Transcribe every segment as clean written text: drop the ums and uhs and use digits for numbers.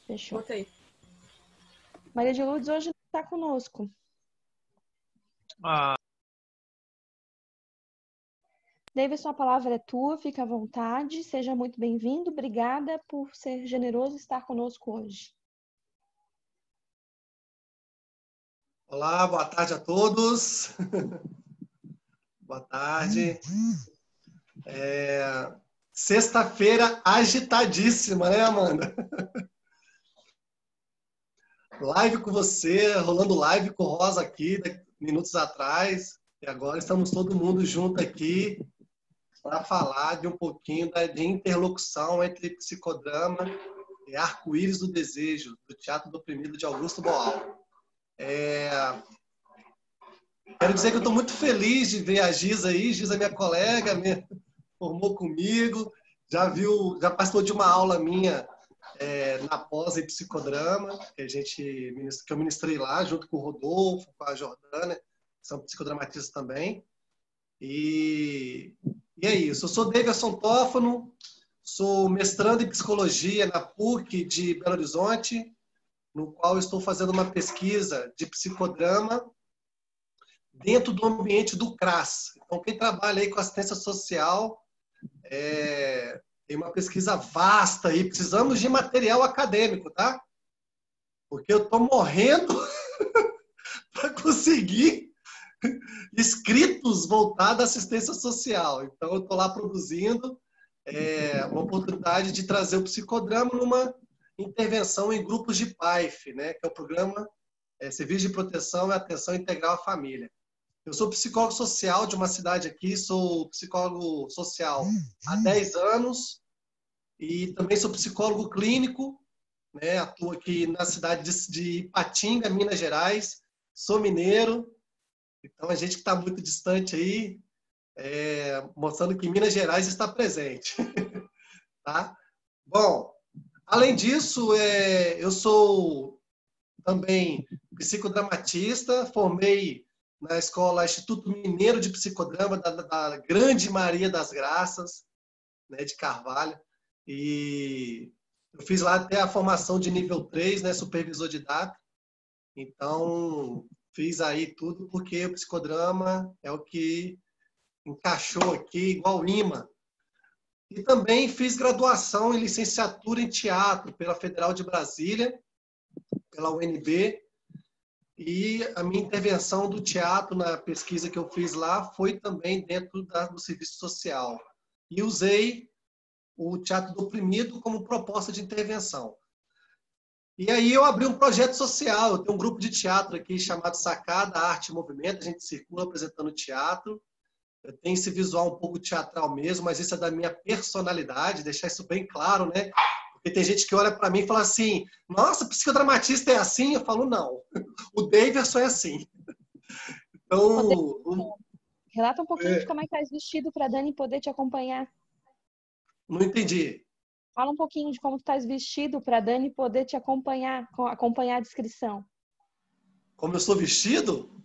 Fechou. Botei. Maria de Lourdes hoje está conosco. Davidson, a palavra é tua, fica à vontade, seja muito bem-vindo, obrigada por ser generoso e estar conosco hoje. Olá, boa tarde a todos. Boa tarde. Sexta-feira agitadíssima, né, Amanda? Live com você, rolando live com Rosa aqui, minutos atrás. E agora estamos todo mundo junto aqui para falar de um pouquinho de interlocução entre psicodrama e Arco-Íris do Desejo, do Teatro do Oprimido de Augusto Boal. Quero dizer que eu estou muito feliz de ver a Giza aí. Giza é minha colega, formou comigo, já participou de uma aula minha na pós em psicodrama, que eu ministrei lá, junto com o Rodolfo, com a Jordana, que são psicodramatistas também. E é isso. Eu sou Davidson Tófano, sou mestrando em psicologia na PUC de Belo Horizonte, no qual estou fazendo uma pesquisa de psicodrama dentro do ambiente do CRAS. Então, quem trabalha aí com assistência social tem uma pesquisa vasta aí. Precisamos de material acadêmico, tá? Porque eu estou morrendo para conseguir escritos voltados à assistência social. Então, eu estou lá produzindo uma oportunidade de trazer o psicodrama numa intervenção em grupos de PAIF, né? Que é o programa Serviço de Proteção e Atenção Integral à Família. Eu sou psicólogo social de uma cidade aqui, sou psicólogo social há 10 anos e também sou psicólogo clínico, né? Atuo aqui na cidade de Ipatinga, Minas Gerais, sou mineiro, então a gente que está muito distante aí, mostrando que Minas Gerais está presente. Tá? Bom, além disso, eu sou também psicodramatista, formei na escola Instituto Mineiro de Psicodrama da Grande Maria das Graças, né, de Carvalho. E eu fiz lá até a formação de nível 3, né, supervisor didático. Então, fiz aí tudo porque o psicodrama é o que encaixou aqui igual imã. E também fiz graduação em licenciatura em teatro pela Federal de Brasília, pela UNB. E a minha intervenção do teatro na pesquisa que eu fiz lá foi também dentro do serviço social. E usei o Teatro do Oprimido como proposta de intervenção. E aí eu abri um projeto social. Eu tenho um grupo de teatro aqui chamado Sacada, Arte e Movimento. A gente circula apresentando teatro. Eu tenho esse visual um pouco teatral mesmo, mas isso é da minha personalidade, deixar isso bem claro, né? Porque tem gente que olha para mim e fala assim, nossa, psicodramatista é assim? Eu falo, não. O Davidson é assim. Então... Relata um pouquinho de como é que estás vestido para a Dani poder te acompanhar. Não entendi. Fala um pouquinho de como tu estás vestido para a Dani poder te acompanhar a descrição. Como eu sou vestido?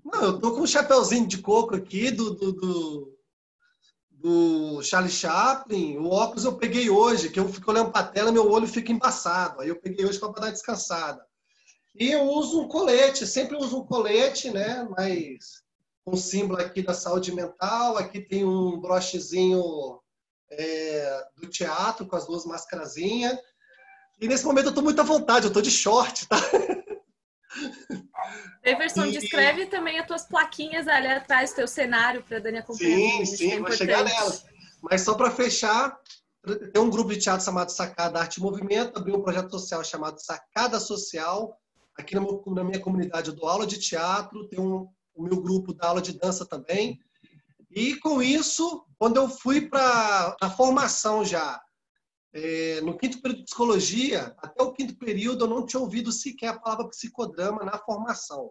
Não, eu tô com um chapeuzinho de coco aqui do Charlie Chaplin. O óculos eu peguei hoje, que eu fico olhando para a tela e meu olho fica embaçado. Aí eu peguei hoje para dar uma descansada. E eu uso um colete, sempre uso um colete, né? Mas com símbolo aqui da saúde mental. Aqui tem um brochezinho do teatro com as duas mascarazinhas. E nesse momento eu tô muito à vontade, eu tô de short, tá? Everson, descreve também as tuas plaquinhas ali atrás, teu cenário, para a Dani acompanhar. Sim, vou chegar nela. Mas só para fechar, tem um grupo de teatro chamado Sacada Arte e Movimento, abri um projeto social chamado Sacada Social. Aqui na minha comunidade eu dou aula de teatro, tem o meu grupo da aula de dança também. E com isso, quando eu fui para a formação já, no quinto período de psicologia, até o quinto período eu não tinha ouvido sequer a palavra psicodrama na formação.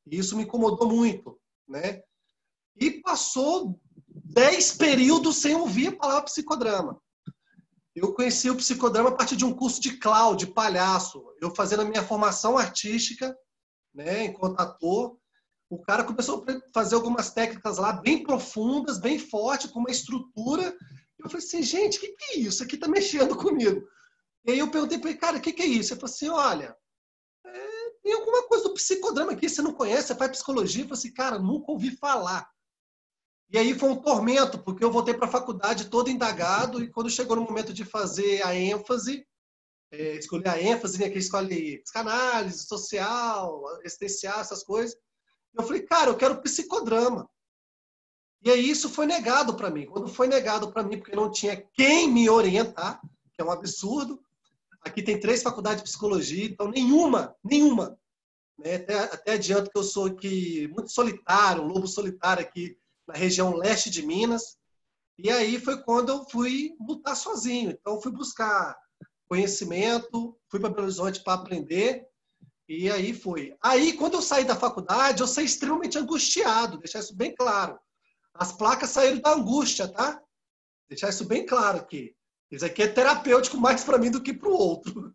E isso me incomodou muito, né? E passou 10 períodos sem ouvir a palavra psicodrama. Eu conheci o psicodrama a partir de um curso de clown, de palhaço. Eu fazendo a minha formação artística, né, enquanto ator, o cara começou a fazer algumas técnicas lá bem profundas, bem fortes, com uma estrutura. Eu falei assim, gente, o que é isso? Isso aqui tá mexendo comigo. E aí eu perguntei para ele, cara, o que é isso? Ele falou assim, olha, tem alguma coisa do psicodrama aqui, você não conhece, você faz psicologia? Eu falei assim, cara, nunca ouvi falar. E aí foi um tormento, porque eu voltei para a faculdade todo indagado, e quando chegou no momento de fazer a ênfase, escolher a ênfase, né, que escolhe psicanálise, social, existencial, essas coisas, eu falei, cara, eu quero psicodrama. E aí isso foi negado para mim. Quando foi negado para mim, porque não tinha quem me orientar, que é um absurdo, aqui tem 3 faculdades de psicologia, então nenhuma, né? Até adianto que eu sou aqui muito solitário, um lobo solitário aqui na região leste de Minas. E aí foi quando eu fui lutar sozinho. Então fui buscar conhecimento, fui para Belo Horizonte para aprender. E aí foi. Aí quando eu saí da faculdade, eu saí extremamente angustiado, deixar isso bem claro. As placas saíram da angústia, tá? Deixar isso bem claro aqui. Isso aqui é terapêutico mais para mim do que para o outro.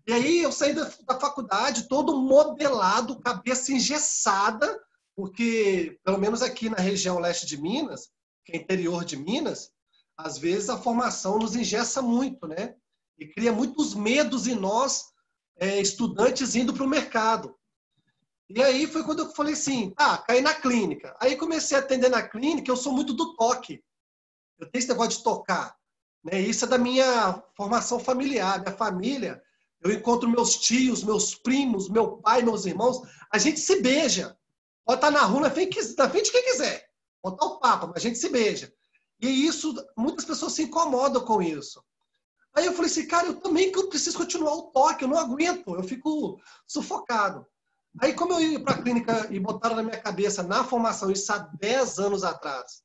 E aí eu saí da faculdade todo modelado, cabeça engessada, porque, pelo menos aqui na região leste de Minas, que é interior de Minas, às vezes a formação nos engessa muito, né? E cria muitos medos em nós, estudantes indo para o mercado. E aí foi quando eu falei assim, caí na clínica. Aí comecei a atender na clínica, eu sou muito do toque. Eu tenho esse negócio de tocar. Né? Isso é da minha formação familiar. Minha família, eu encontro meus tios, meus primos, meu pai, meus irmãos, a gente se beija. Pode estar na rua, na frente de quem quiser. Pode estar o papo, mas a gente se beija. E isso, muitas pessoas se incomodam com isso. Aí eu falei assim, cara, eu também preciso continuar o toque, eu não aguento, eu fico sufocado. Aí, como eu ia para a clínica e botaram na minha cabeça, na formação, isso há 10 anos atrás,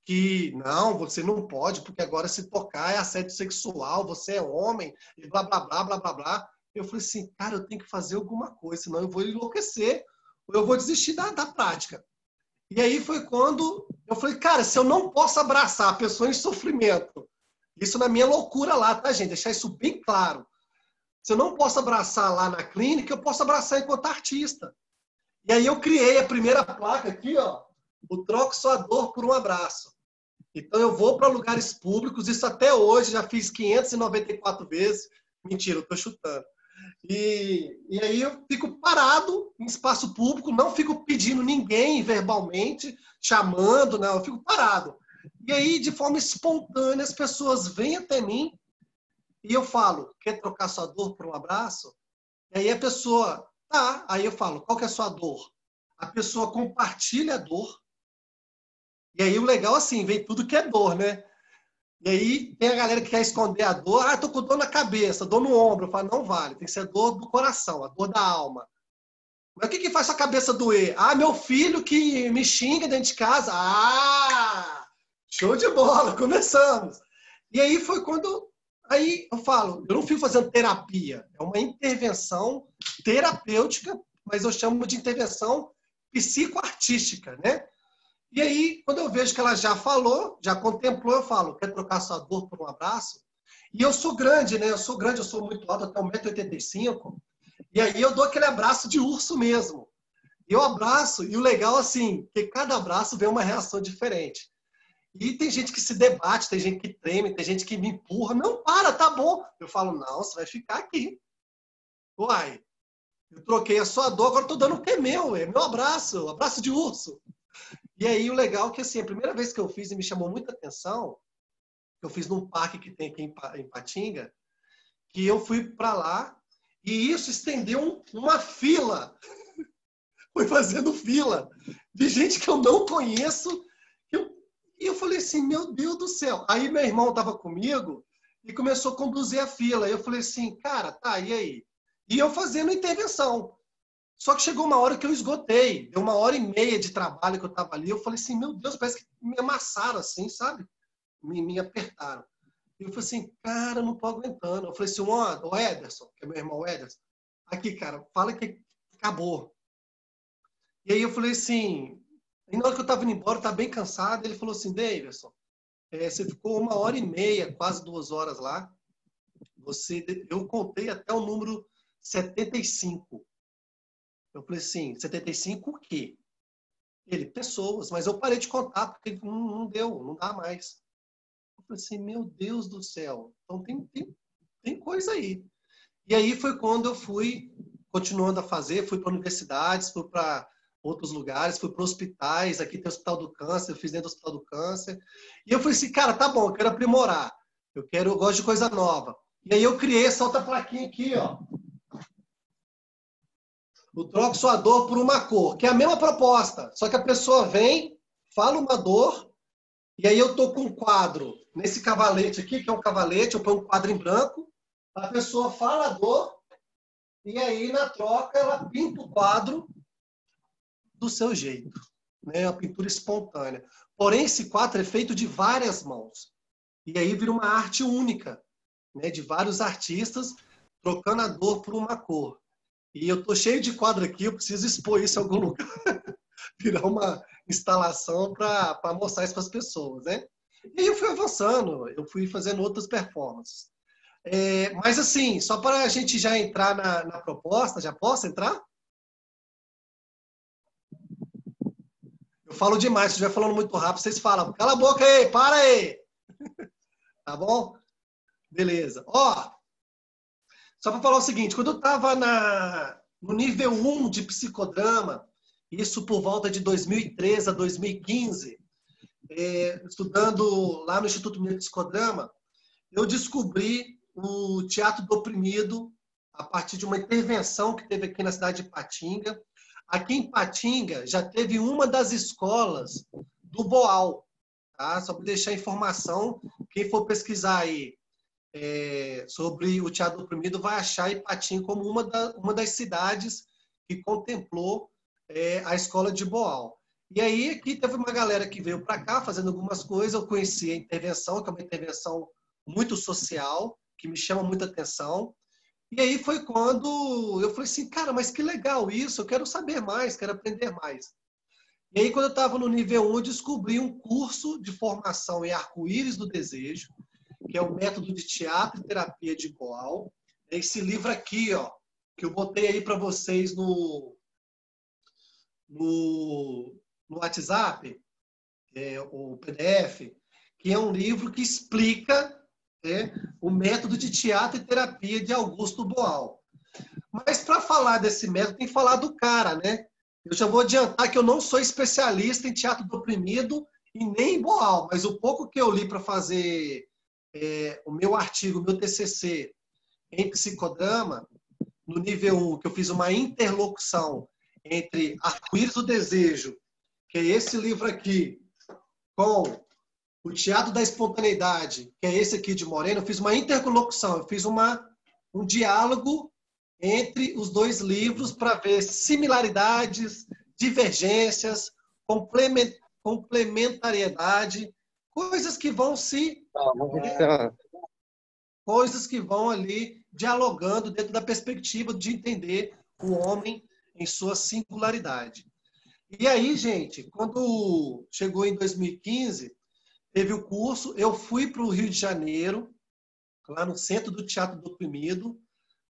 que não, você não pode, porque agora se tocar é assédio sexual, você é homem, e blá, blá, blá, blá, blá, blá. Eu falei assim, cara, eu tenho que fazer alguma coisa, senão eu vou enlouquecer, ou eu vou desistir da prática. E aí foi quando eu falei, cara, se eu não posso abraçar a pessoa em sofrimento, isso na minha loucura lá, tá, gente? Deixar isso bem claro. Se eu não posso abraçar lá na clínica, eu posso abraçar enquanto artista. E aí eu criei a primeira placa aqui, ó, o troco sua dor por um abraço. Então eu vou para lugares públicos, isso até hoje, já fiz 594 vezes. Mentira, eu estou chutando. E aí eu fico parado em espaço público, não fico pedindo ninguém verbalmente, chamando, não, eu fico parado. E aí, de forma espontânea, as pessoas vêm até mim e eu falo, quer trocar sua dor por um abraço? E aí a pessoa, tá. Aí eu falo, qual que é a sua dor? A pessoa compartilha a dor. E aí o legal, assim, vem tudo que é dor, né? E aí tem a galera que quer esconder a dor. Tô com dor na cabeça, dor no ombro. Eu falo, não vale, tem que ser dor do coração, a dor da alma. Mas o que faz sua cabeça doer? Meu filho que me xinga dentro de casa. Show de bola, começamos. E aí foi quando... Aí eu falo, eu não fico fazendo terapia. É uma intervenção terapêutica, mas eu chamo de intervenção psicoartística, né? E aí, quando eu vejo que ela já falou, já contemplou, eu falo, quer trocar sua dor por um abraço? E eu sou grande, né? Eu sou muito alto, até 1,85 m. E aí eu dou aquele abraço de urso mesmo. Eu abraço, e o legal, assim, que cada abraço vem uma reação diferente. E tem gente que se debate, tem gente que treme, tem gente que me empurra. Não, para, tá bom. Eu falo, não, você vai ficar aqui. Uai, eu troquei a sua dor, agora tô dando o que é meu abraço de urso. E aí o legal é que, assim, a primeira vez que eu fiz e me chamou muita atenção, eu fiz num parque que tem aqui em Patinga, que eu fui para lá e isso estendeu uma fila. Foi fazendo fila de gente que eu não conheço. E eu falei assim, meu Deus do céu. Aí meu irmão estava comigo e começou a conduzir a fila. Eu falei assim, cara, tá, e aí? E eu fazendo intervenção. Só que chegou uma hora que eu esgotei. Deu 1h30 de trabalho que eu estava ali. Eu falei assim, meu Deus, parece que me amassaram assim, sabe? Me apertaram. E eu falei assim, cara, eu não tô aguentando. Eu falei assim, o Ederson, que é meu irmão Ederson, aqui, cara, fala que acabou. E aí eu falei assim, e na hora que eu estava indo embora, eu estava bem cansado, ele falou assim, Davidson, você ficou 1h30, quase 2 horas lá. Eu contei até o número 75. Eu falei assim, 75 o quê? Ele, pessoas, mas eu parei de contar porque não deu, não dá mais. Eu falei assim, meu Deus do céu, então tem coisa aí. E aí foi quando eu fui continuando a fazer, fui para universidades, fui para outros lugares, fui para hospitais, aqui tem o Hospital do Câncer, eu fiz dentro do Hospital do Câncer. E eu falei assim, cara, tá bom, eu quero aprimorar, eu gosto de coisa nova. E aí eu criei essa outra plaquinha aqui, ó. O troco sua dor por uma cor, que é a mesma proposta, só que a pessoa vem, fala uma dor, e aí eu tô com um quadro nesse cavalete aqui, que é um cavalete, eu ponho um quadro em branco, a pessoa fala a dor, e aí na troca ela pinta o quadro do seu jeito, né? A pintura espontânea. Porém, esse quadro é feito de várias mãos, e aí vira uma arte única, né? De vários artistas trocando a dor por uma cor. E eu tô cheio de quadro aqui, eu preciso expor isso em algum lugar, virar uma instalação para mostrar isso para as pessoas, né? E aí eu fui avançando, eu fui fazendo outras performances. Mas assim, só para a gente já entrar na proposta, já posso entrar? Eu falo demais, se estiver falando muito rápido, vocês falam, cala a boca aí, para aí! Tá bom? Beleza. Ó, só para falar o seguinte, quando eu estava no nível 1 de psicodrama, isso por volta de 2013 a 2015, estudando lá no Instituto Mineiro de Psicodrama, eu descobri o teatro do oprimido a partir de uma intervenção que teve aqui na cidade de Patinga. Aqui em Patinga já teve uma das escolas do Boal, tá? Só para deixar a informação, quem for pesquisar aí sobre o teatro do oprimido vai achar Ipatinga como uma das cidades que contemplou a escola de Boal. E aí aqui teve uma galera que veio para cá fazendo algumas coisas, eu conheci a intervenção, que é uma intervenção muito social, que me chama muita atenção. E aí foi quando eu falei assim, cara, mas que legal isso, eu quero saber mais, quero aprender mais. E aí quando eu estava no nível 1, eu descobri um curso de formação em Arco-Íris do Desejo, que é o método de teatro e terapia de Boal. Esse livro aqui, ó, que eu botei aí para vocês no WhatsApp, o PDF, que é um livro que explica o método de teatro e terapia de Augusto Boal. Mas para falar desse método, tem que falar do cara, né? Eu já vou adiantar que eu não sou especialista em teatro do oprimido e nem em Boal, mas o pouco que eu li para fazer o meu artigo, o meu TCC em psicodrama, no nível 1, que eu fiz uma interlocução entre Arco-Íris do Desejo, que é esse livro aqui, com o Teatro da Espontaneidade, que é esse aqui de Moreno, eu fiz uma interlocução, eu fiz um diálogo entre os dois livros para ver similaridades, divergências, complementariedade, coisas que vão coisas que vão ali dialogando dentro da perspectiva de entender o homem em sua singularidade. E aí, gente, quando chegou em 2015, teve o curso, eu fui para o Rio de Janeiro, lá no Centro do Teatro do Oprimido,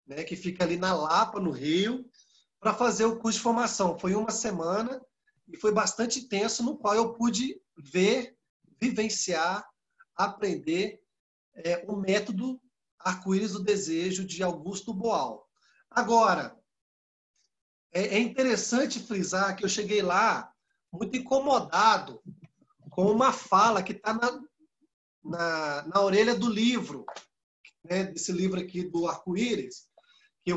né, que fica ali na Lapa, no Rio, para fazer o curso de formação. Foi uma semana e foi bastante intenso, no qual eu pude ver, vivenciar, aprender o método Arco-Íris do Desejo de Augusto Boal. Agora, é interessante frisar que eu cheguei lá muito incomodado com uma fala que está na orelha do livro, né, desse livro aqui do Arco-Íris, que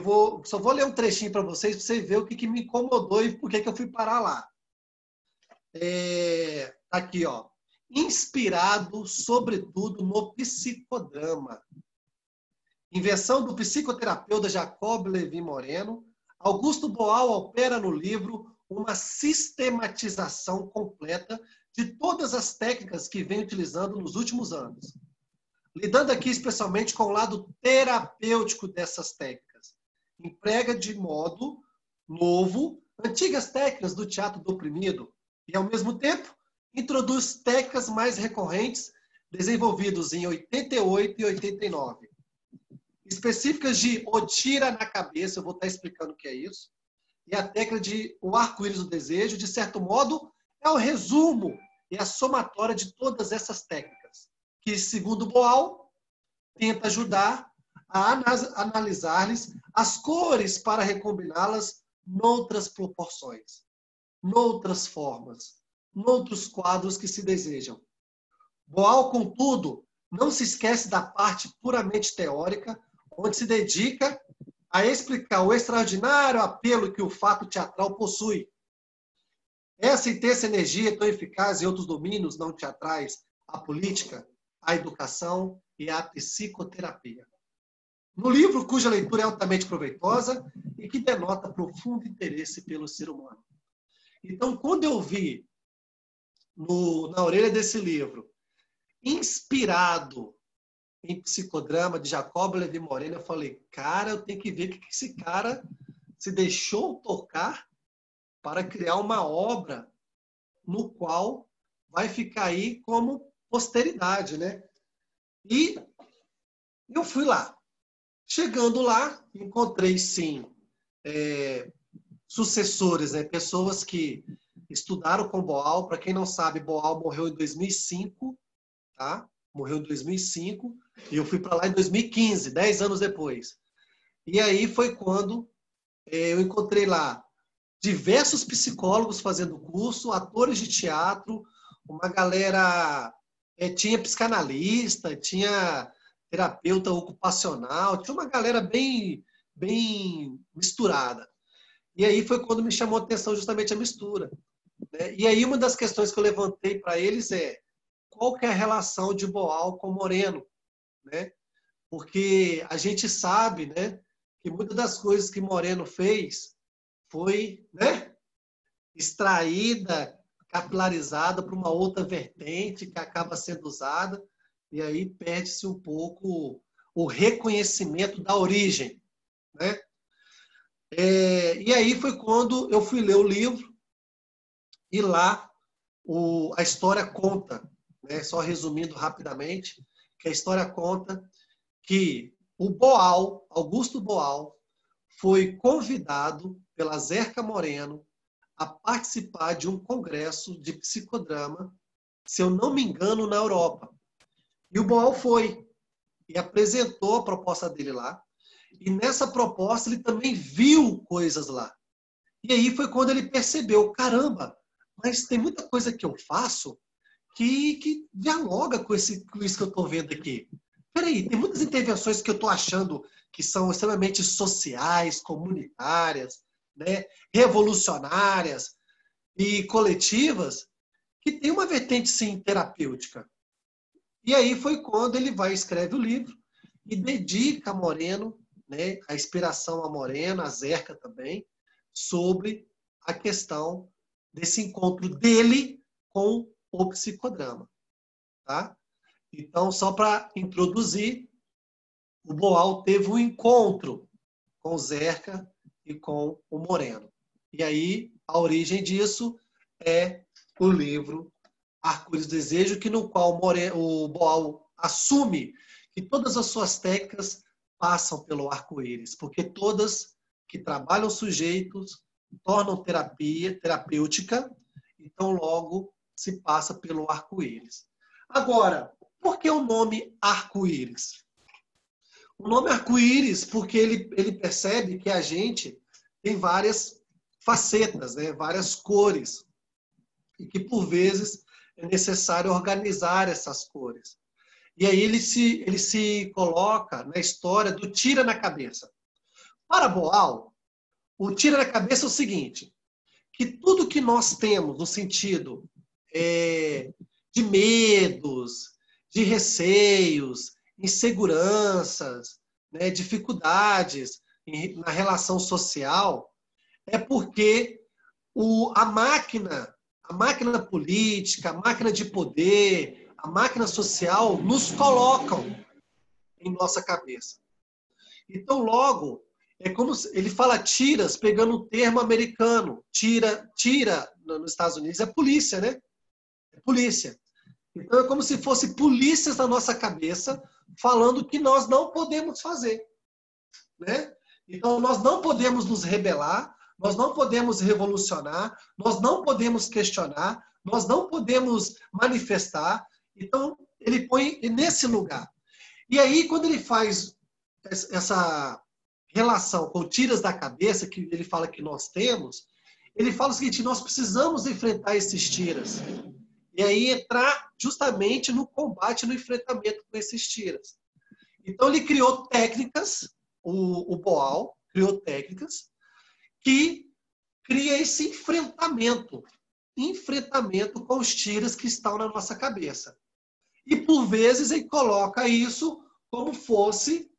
só vou ler um trechinho para vocês verem o que me incomodou e por que eu fui parar lá. Aqui, ó. Inspirado, sobretudo, no psicodrama. Invenção do psicoterapeuta Jacob Levy Moreno, Augusto Boal opera no livro uma sistematização completa de todas as técnicas que vem utilizando nos últimos anos. Lidando aqui especialmente com o lado terapêutico dessas técnicas. Emprega de modo novo antigas técnicas do teatro do oprimido e, ao mesmo tempo, introduz técnicas mais recorrentes desenvolvidas em 88 e 89. Específicas de o tira na cabeça, eu vou estar explicando o que é isso, e a técnica de o arco-íris do desejo, de certo modo, é o resumo e a somatória de todas essas técnicas, que, segundo Boal, tenta ajudar a analisar-lhes as cores para recombiná-las noutras proporções, noutras formas, noutros quadros que se desejam. Boal, contudo, não se esquece da parte puramente teórica, onde se dedica a explicar o extraordinário apelo que o fato teatral possui. Essa intensa energia tão eficaz em outros domínios não teatrais, a política, a educação e a psicoterapia. No livro, cuja leitura é altamente proveitosa e que denota profundo interesse pelo ser humano. Então, quando eu vi na orelha desse livro, inspirado em Psicodrama, de Jacobo Levi Moreno, eu falei, cara, eu tenho que ver o que esse cara se deixou tocar para criar uma obra no qual vai ficar aí como posteridade, né? E eu fui lá. Chegando lá, encontrei, sim, sucessores, né? Pessoas que estudaram com Boal. Para quem não sabe, Boal morreu em 2005, tá? Morreu em 2005, e eu fui para lá em 2015, 10 anos depois. E aí foi quando eu encontrei lá diversos psicólogos fazendo curso, atores de teatro, uma galera... tinha psicanalista, tinha terapeuta ocupacional, tinha uma galera bem misturada. E aí foi quando me chamou a atenção justamente a mistura, né? E aí uma das questões que eu levantei para eles é qual que é a relação de Boal com Moreno, né? Porque a gente sabe, né, que muitas das coisas que Moreno fez foi, né, extraída, capilarizada para uma outra vertente que acaba sendo usada, e aí perde-se um pouco o reconhecimento da origem, né? E aí foi quando eu fui ler o livro, e lá a história conta, né, só resumindo rapidamente, que a história conta que o Boal, Augusto Boal, foi convidado pela Zerca Moreno a participar de um congresso de psicodrama, se eu não me engano, na Europa. E o Boal foi e apresentou a proposta dele lá. E nessa proposta ele também viu coisas lá. E aí foi quando ele percebeu, caramba, mas tem muita coisa que eu faço que dialoga com isso que eu estou vendo aqui. Peraí, tem muitas intervenções que eu estou achando que são extremamente sociais, comunitárias, né, revolucionárias e coletivas, que tem uma vertente, sim, terapêutica. E aí foi quando ele vai e escreve o livro e dedica a Moreno, né, a inspiração a Moreno, a Zerca também, sobre a questão desse encontro dele com o psicodrama. Tá? Então, só para introduzir, o Boal teve um encontro com o Zerca e com o Moreno. E aí, a origem disso é o livro Arco-Íris do Desejo, no qual o Boal assume que todas as suas técnicas passam pelo arco-íris, porque todas que trabalham sujeitos tornam terapêutica, então logo se passa pelo arco-íris. Agora, por que o nome arco-íris? O nome arco-íris porque ele percebe que a gente tem várias facetas, né? Várias cores, e que por vezes é necessário organizar essas cores. E aí ele se coloca na história do tira na cabeça. Para Boal, o tira na cabeça é o seguinte, que tudo que nós temos no sentido de medos, de receios, inseguranças, né, dificuldades na relação social, é porque a máquina política, a máquina de poder, a máquina social nos colocam em nossa cabeça. Então, logo, é como ele fala tiras, pegando o termo americano. Tira nos Estados Unidos é polícia, né? É polícia. Então, é como se fosse polícias na nossa cabeça falando que nós não podemos fazer, né? Então, nós não podemos nos rebelar, nós não podemos revolucionar, nós não podemos questionar, nós não podemos manifestar. Então, ele põe nesse lugar. E aí, quando ele faz essa relação com tiras da cabeça, que ele fala que nós temos, ele fala o seguinte: nós precisamos enfrentar esses tiras. E aí entrar justamente no combate, no enfrentamento com esses tiras. Então ele criou técnicas, o Boal criou técnicas que cria esse enfrentamento com os tiras que estão na nossa cabeça. E por vezes ele coloca isso como fosse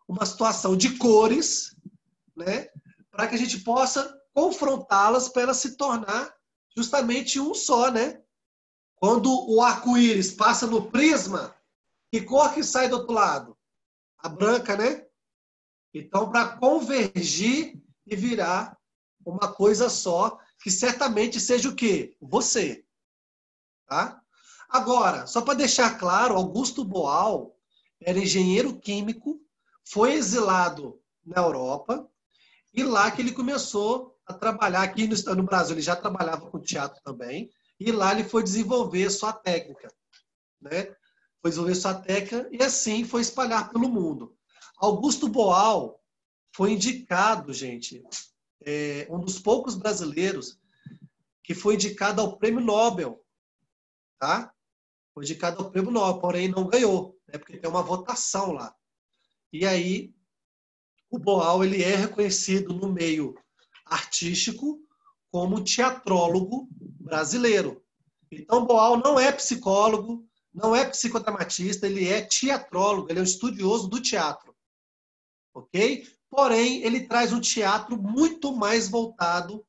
uma situação de cores, né, para que a gente possa confrontá-las para elas se tornar justamente um só, né? Quando o arco-íris passa no prisma, que cor que sai do outro lado? A branca, né? Então, para convergir e virar uma coisa só, que certamente seja o quê? Você. Tá? Agora, só para deixar claro, Augusto Boal era engenheiro químico, foi exilado na Europa, e lá que ele começou a trabalhar. Aqui no Brasil ele já trabalhava com teatro também, e lá ele foi desenvolver sua técnica, né? Foi desenvolver sua técnica e assim foi espalhar pelo mundo. Augusto Boal foi indicado, gente, um dos poucos brasileiros que foi indicado ao Prêmio Nobel, tá? Foi indicado ao Prêmio Nobel, porém não ganhou, né? Porque tem uma votação lá. E aí o Boal ele é reconhecido no meio artístico como teatrólogo brasileiro. Então, Boal não é psicólogo, não é psicodramatista, ele é teatrólogo, ele é um estudioso do teatro. Ok? Porém, ele traz um teatro muito mais voltado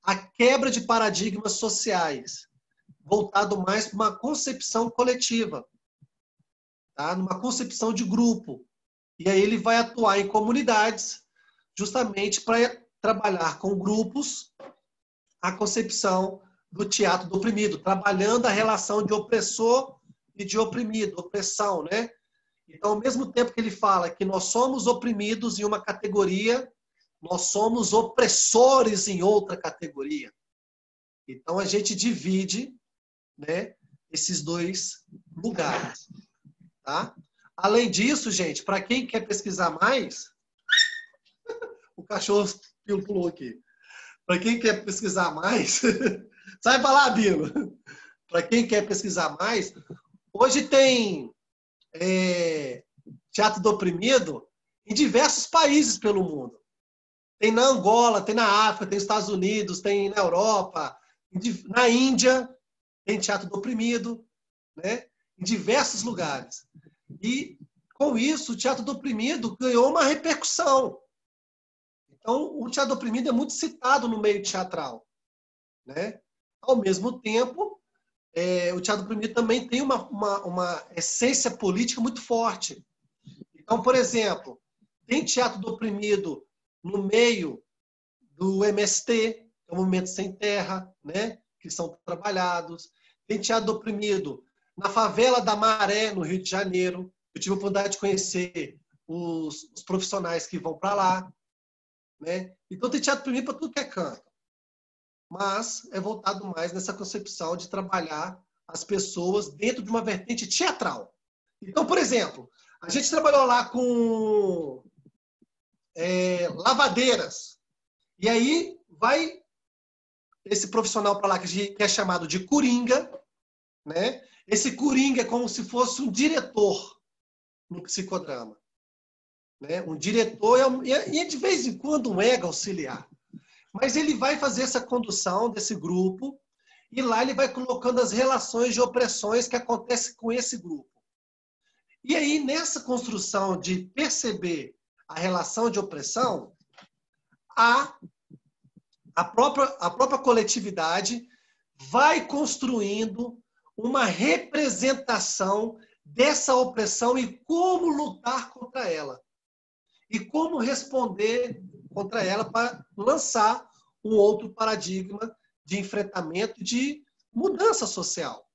à quebra de paradigmas sociais, voltado mais para uma concepção coletiva, tá? Numa concepção de grupo. E aí ele vai atuar em comunidades, justamente para trabalhar com grupos a concepção do teatro do oprimido, trabalhando a relação de opressor e de oprimido, opressão, né? Então, ao mesmo tempo que ele fala que nós somos oprimidos em uma categoria, nós somos opressores em outra categoria. Então, a gente divide, né, esses dois lugares, tá? Além disso, gente, para quem quer pesquisar mais, o cachorro pulou aqui. Para quem quer pesquisar mais, sai para lá, Bino. Para quem quer pesquisar mais, hoje tem teatro do oprimido em diversos países pelo mundo. Tem na Angola, tem na África, tem nos Estados Unidos, tem na Europa, na Índia tem teatro do oprimido, né? Em diversos lugares. E, com isso, o teatro do oprimido ganhou uma repercussão. Então, o teatro do oprimido é muito citado no meio teatral, né? Ao mesmo tempo, o teatro do oprimido também tem uma essência política muito forte. Então, por exemplo, tem teatro do oprimido no meio do MST, que é o Movimento Sem Terra, né? Que são trabalhados. Tem teatro do oprimido na favela da Maré, no Rio de Janeiro. Eu tive a oportunidade de conhecer os profissionais que vão para lá, né? Então tem teatro oprimido para tudo que é canto. Mas é voltado mais nessa concepção de trabalhar as pessoas dentro de uma vertente teatral. Então, por exemplo, a gente trabalhou lá com lavadeiras. E aí vai esse profissional para lá que é chamado de coringa, né? Esse coringa é como se fosse um diretor no psicodrama, né? Um diretor e de vez em quando um ego auxiliar. Mas ele vai fazer essa condução desse grupo e lá ele vai colocando as relações de opressões que acontecem com esse grupo. E aí, nessa construção de perceber a relação de opressão, a própria coletividade vai construindo uma representação dessa opressão e como lutar contra ela. E como responder contra ela para lançar um outro paradigma de enfrentamento, de mudança social.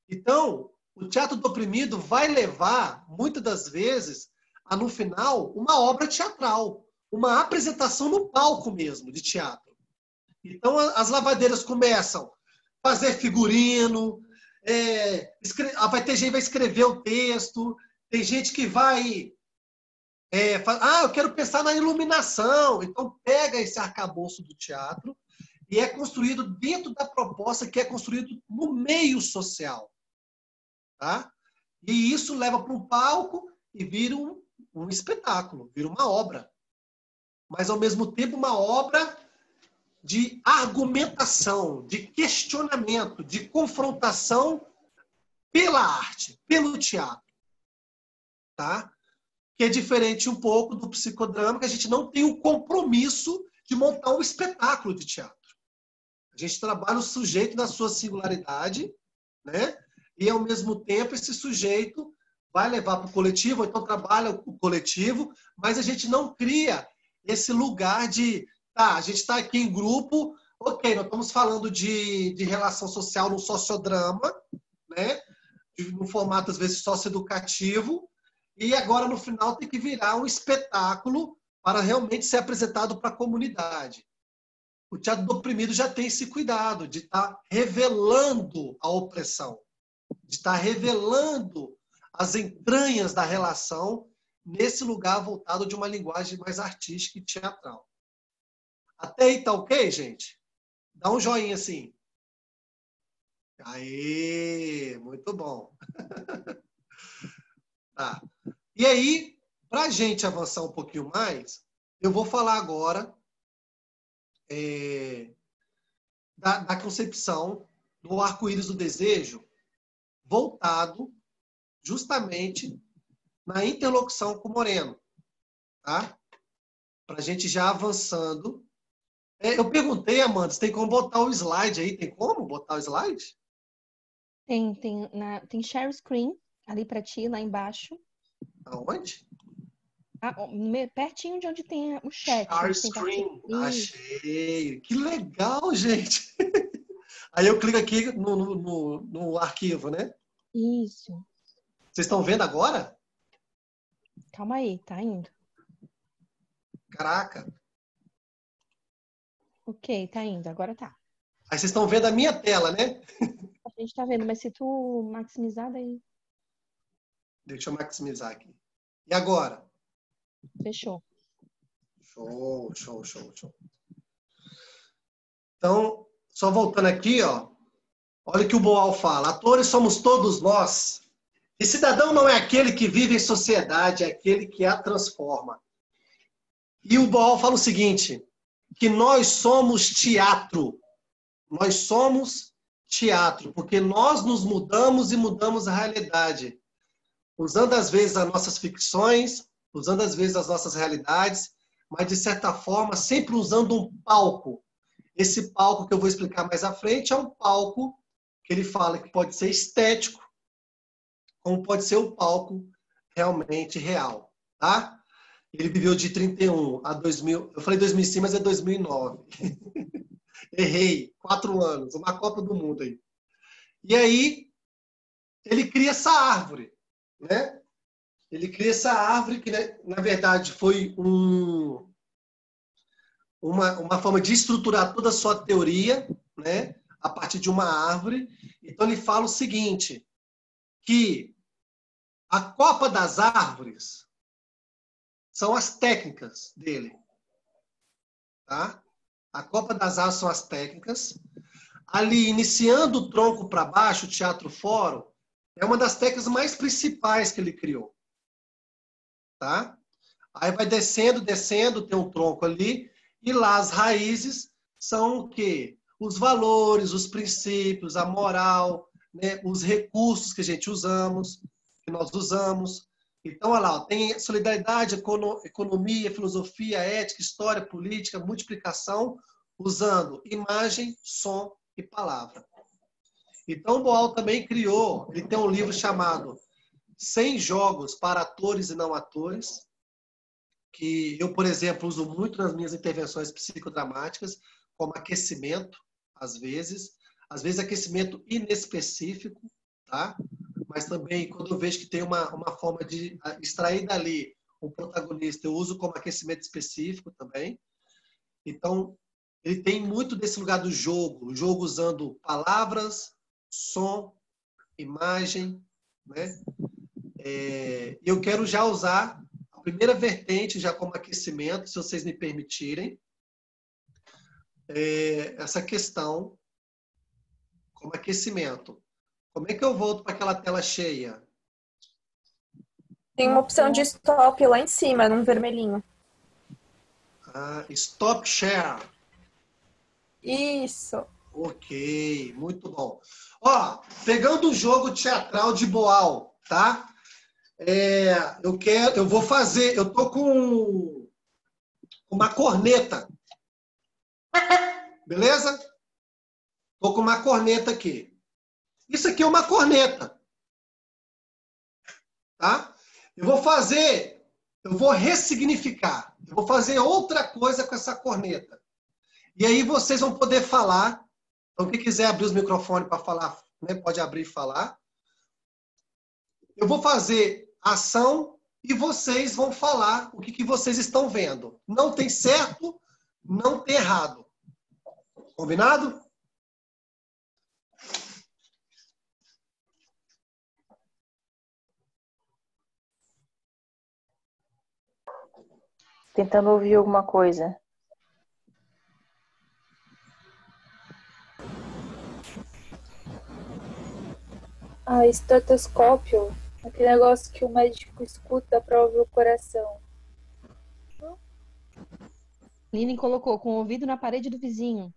Então, o teatro do oprimido vai levar, muitas das vezes, a, no final, uma obra teatral, uma apresentação no palco mesmo, de teatro. Então, as lavadeiras começam a fazer figurino, vai ter gente que vai escrever o texto, tem gente que vai... eu quero pensar na iluminação. Então, pega esse arcabouço do teatro e é construído dentro da proposta que é construído no meio social. Tá? E isso leva para um palco e vira um espetáculo, vira uma obra. Mas, ao mesmo tempo, uma obra de argumentação, de questionamento, de confrontação pela arte, pelo teatro. Tá? Que é diferente um pouco do psicodrama, que a gente não tem o compromisso de montar um espetáculo de teatro. A gente trabalha o sujeito na sua singularidade, né? E, ao mesmo tempo, esse sujeito vai levar para o coletivo, ou então trabalha o coletivo, mas a gente não cria esse lugar de, a gente está aqui em grupo, ok, nós estamos falando de relação social no sociodrama, né? No formato, às vezes, socioeducativo, e agora, no final, tem que virar um espetáculo para realmente ser apresentado para a comunidade. O teatro do oprimido já tem esse cuidado de estar revelando a opressão, de estar revelando as entranhas da relação nesse lugar voltado de uma linguagem mais artística e teatral. Até aí tá ok, gente? Dá um joinha assim. Aê, muito bom. Tá. E aí, para a gente avançar um pouquinho mais, eu vou falar agora da concepção do arco-íris do desejo voltado justamente na interlocução com o Moreno. Tá? Para a gente já avançando. Eu perguntei, Amanda, se tem como botar o slide aí? Tem como botar o slide? Tem share screen ali para ti, lá embaixo. Aonde? Pertinho de onde tem o chat. Share screen. Achei. Que legal, gente. Aí eu clico aqui no arquivo, né? Isso. Vocês estão vendo agora? Calma aí, tá indo. Caraca. Ok, tá indo. Agora tá. Aí vocês estão vendo a minha tela, né? A gente tá vendo, mas se tu maximizar daí... Deixa eu maximizar aqui. E agora? Fechou. Show, show, show, show. Então, só voltando aqui, ó. Olha o que o Boal fala. Atores somos todos nós. E cidadão não é aquele que vive em sociedade, é aquele que a transforma. E o Boal fala o seguinte, que nós somos teatro. Nós somos teatro, porque nós nos mudamos e mudamos a realidade. Usando, às vezes, as nossas ficções, usando, às vezes, as nossas realidades, mas, de certa forma, sempre usando um palco. Esse palco que eu vou explicar mais à frente é um palco que ele fala que pode ser estético, como pode ser um palco realmente real. Tá? Ele viveu de 31 a 2000. Eu falei 2005, mas é 2009. Errei. 4 anos. Uma Copa do Mundo aí. E aí, ele cria essa árvore. Né? Ele cria essa árvore que, né, na verdade, foi uma forma de estruturar toda a sua teoria, né, a partir de uma árvore. Então, ele fala o seguinte, que a copa das árvores são as técnicas dele. Tá? A copa das árvores são as técnicas. Ali, iniciando o tronco para baixo, o teatro fórum, é uma das técnicas mais principais que ele criou. Tá? Aí vai descendo, descendo, tem um tronco ali, e lá as raízes são o quê? Os valores, os princípios, a moral, né? Os recursos que a gente usamos, que nós usamos. Então, olha lá, ó, tem solidariedade, economia, filosofia, ética, história, política, multiplicação, usando imagem, som e palavra. Então, o Boal também criou, ele tem um livro chamado 100 jogos para atores e não atores, que eu, por exemplo, uso muito nas minhas intervenções psicodramáticas, como aquecimento, às vezes aquecimento inespecífico, tá? Mas também, quando eu vejo que tem uma forma de extrair dali um protagonista, eu uso como aquecimento específico também. Então, ele tem muito desse lugar do jogo, o jogo usando palavras, som imagem, né? Eu quero já usar a primeira vertente, já como aquecimento, se vocês me permitirem, essa questão como aquecimento. Como é que eu volto para aquela tela cheia? Tem uma opção de stop lá em cima, num vermelhinho. Stop share. Isso. Ok, muito bom. Ó, pegando o jogo teatral de Boal, tá? Eu vou fazer, eu tô com uma corneta. Beleza? Tô com uma corneta aqui. Isso aqui é uma corneta. Tá? Eu vou ressignificar. Eu vou fazer outra coisa com essa corneta. E aí vocês vão poder falar. Então, quem quiser abrir os microfones para falar, né, pode abrir e falar. Eu vou fazer ação e vocês vão falar o que vocês estão vendo. Não tem certo, não tem errado. Combinado? Tentando ouvir alguma coisa. Estetoscópio, aquele negócio que o médico escuta para ouvir o coração. Linen colocou com o ouvido na parede do vizinho.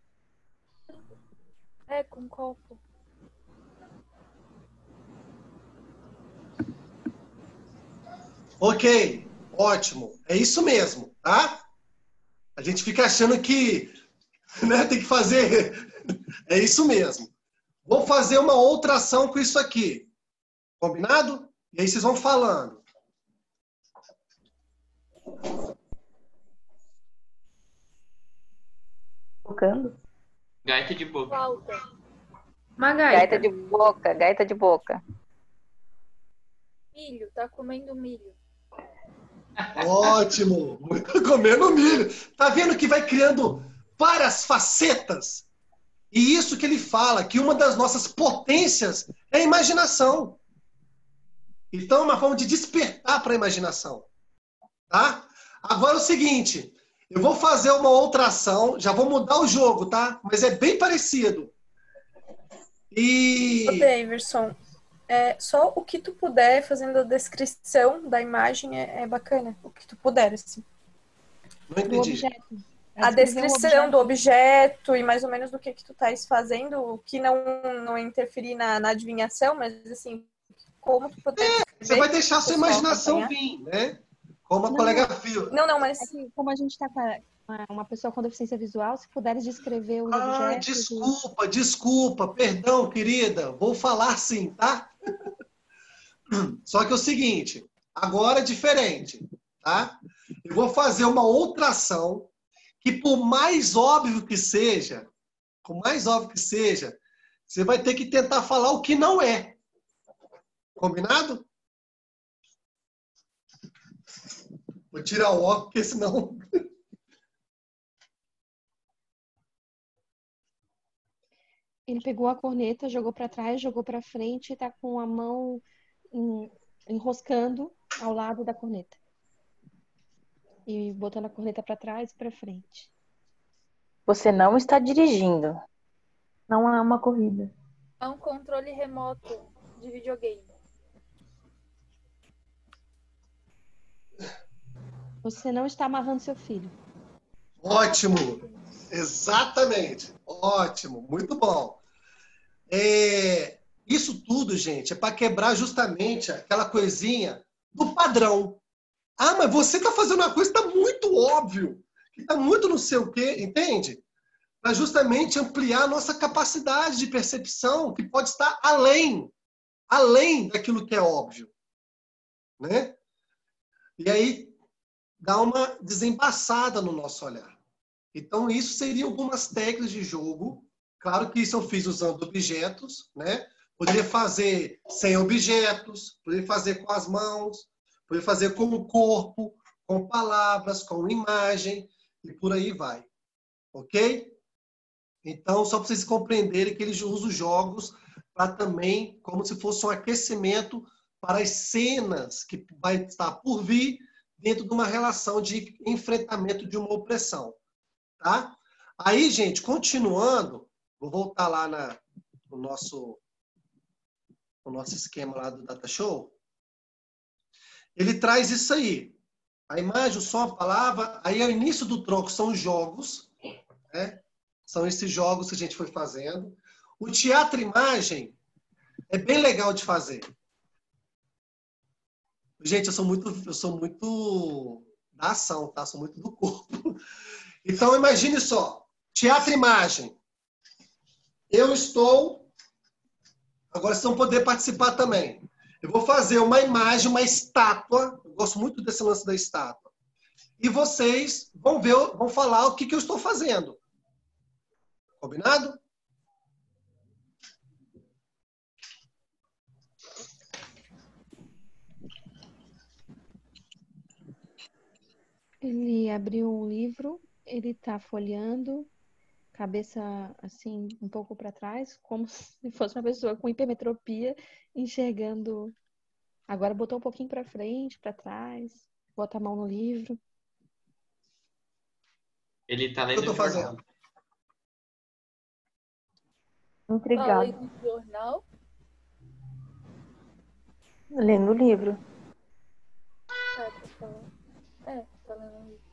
Com copo. Ok, ótimo. É isso mesmo, tá? A gente fica achando que, né, tem que fazer. É isso mesmo. Vou fazer uma outra ação com isso aqui. Combinado? E aí vocês vão falando. Tocando? Gaita de boca. Flauta. Uma gaita. Gaita de boca, gaita de boca. Milho, tá comendo milho. Ótimo! Comendo milho. Tá vendo que vai criando várias facetas? E isso que ele fala, que uma das nossas potências é a imaginação. Então é uma forma de despertar para a imaginação. Tá? Agora é o seguinte, eu vou fazer uma outra ação, já vou mudar o jogo, tá? Mas é bem parecido. Ô, Daverson, só o que tu puder, fazendo a descrição da imagem, é bacana. O que tu puder, assim. Não Do entendi. objeto. A descrição do objeto e mais ou menos do que tu estás fazendo, o que não interferir na adivinhação, mas assim, como tu puder. Você vai deixar a sua imaginação vir, né? Como a colega viu. Não, mas. Como a gente está com uma pessoa com deficiência visual, se puderes descrever os objetos. Desculpa, perdão, querida. Vou falar sim, tá? Só que é o seguinte, agora é diferente, tá? Eu vou fazer uma outra ação que, por mais óbvio que seja, você vai ter que tentar falar o que não é. Combinado? Vou tirar o óculos, porque senão... Ele pegou a corneta, jogou para trás, jogou para frente e tá com a mão enroscando ao lado da corneta. E botando a corneta para trás e para frente. Você não está dirigindo. Não é uma corrida. É um controle remoto de videogame. Você não está amarrando seu filho. Ótimo! Exatamente! Ótimo! Muito bom! Isso tudo, gente, é para quebrar justamente aquela coisinha do padrão. Ah, mas você está fazendo uma coisa que está muito óbvio, que está muito não sei o quê, entende? Para justamente ampliar a nossa capacidade de percepção, que pode estar além daquilo que é óbvio. Né? E aí dá uma desembaçada no nosso olhar. Então, isso seria algumas técnicas de jogo. Claro que isso eu fiz usando objetos, né? Poderia fazer sem objetos, poderia fazer com as mãos, poderia fazer com o corpo, com palavras, com imagem, e por aí vai. Ok? Então, só para vocês compreenderem que ele usa os jogos para também, como se fosse um aquecimento para as cenas que vai estar por vir dentro de uma relação de enfrentamento de uma opressão. Tá? Aí, gente, continuando, vou voltar lá no nosso esquema lá do Data Show. Ele traz isso aí. A imagem, o som, a palavra. Aí, ao início do tronco, são os jogos. Né? São esses jogos que a gente foi fazendo. O teatro-imagem é bem legal de fazer. Gente, eu sou muito da ação, tá? Sou muito do corpo. Então, imagine só. Teatro-imagem. Eu estou... Agora vocês vão poder participar também. Eu vou fazer uma imagem, uma estátua. Eu gosto muito desse lance da estátua. E vocês vão ver, vão falar o que eu estou fazendo. Combinado? Ele abriu um livro, ele está folheando, cabeça assim, um pouco para trás, como se fosse uma pessoa com hipermetropia, enxergando. Agora botou um pouquinho para frente, para trás, bota a mão no livro. Ele está O que lendo eu estou o jornal. fazendo? Intrigado. Lendo no jornal. Lendo o livro. Tá falando. Tá lendo um livro.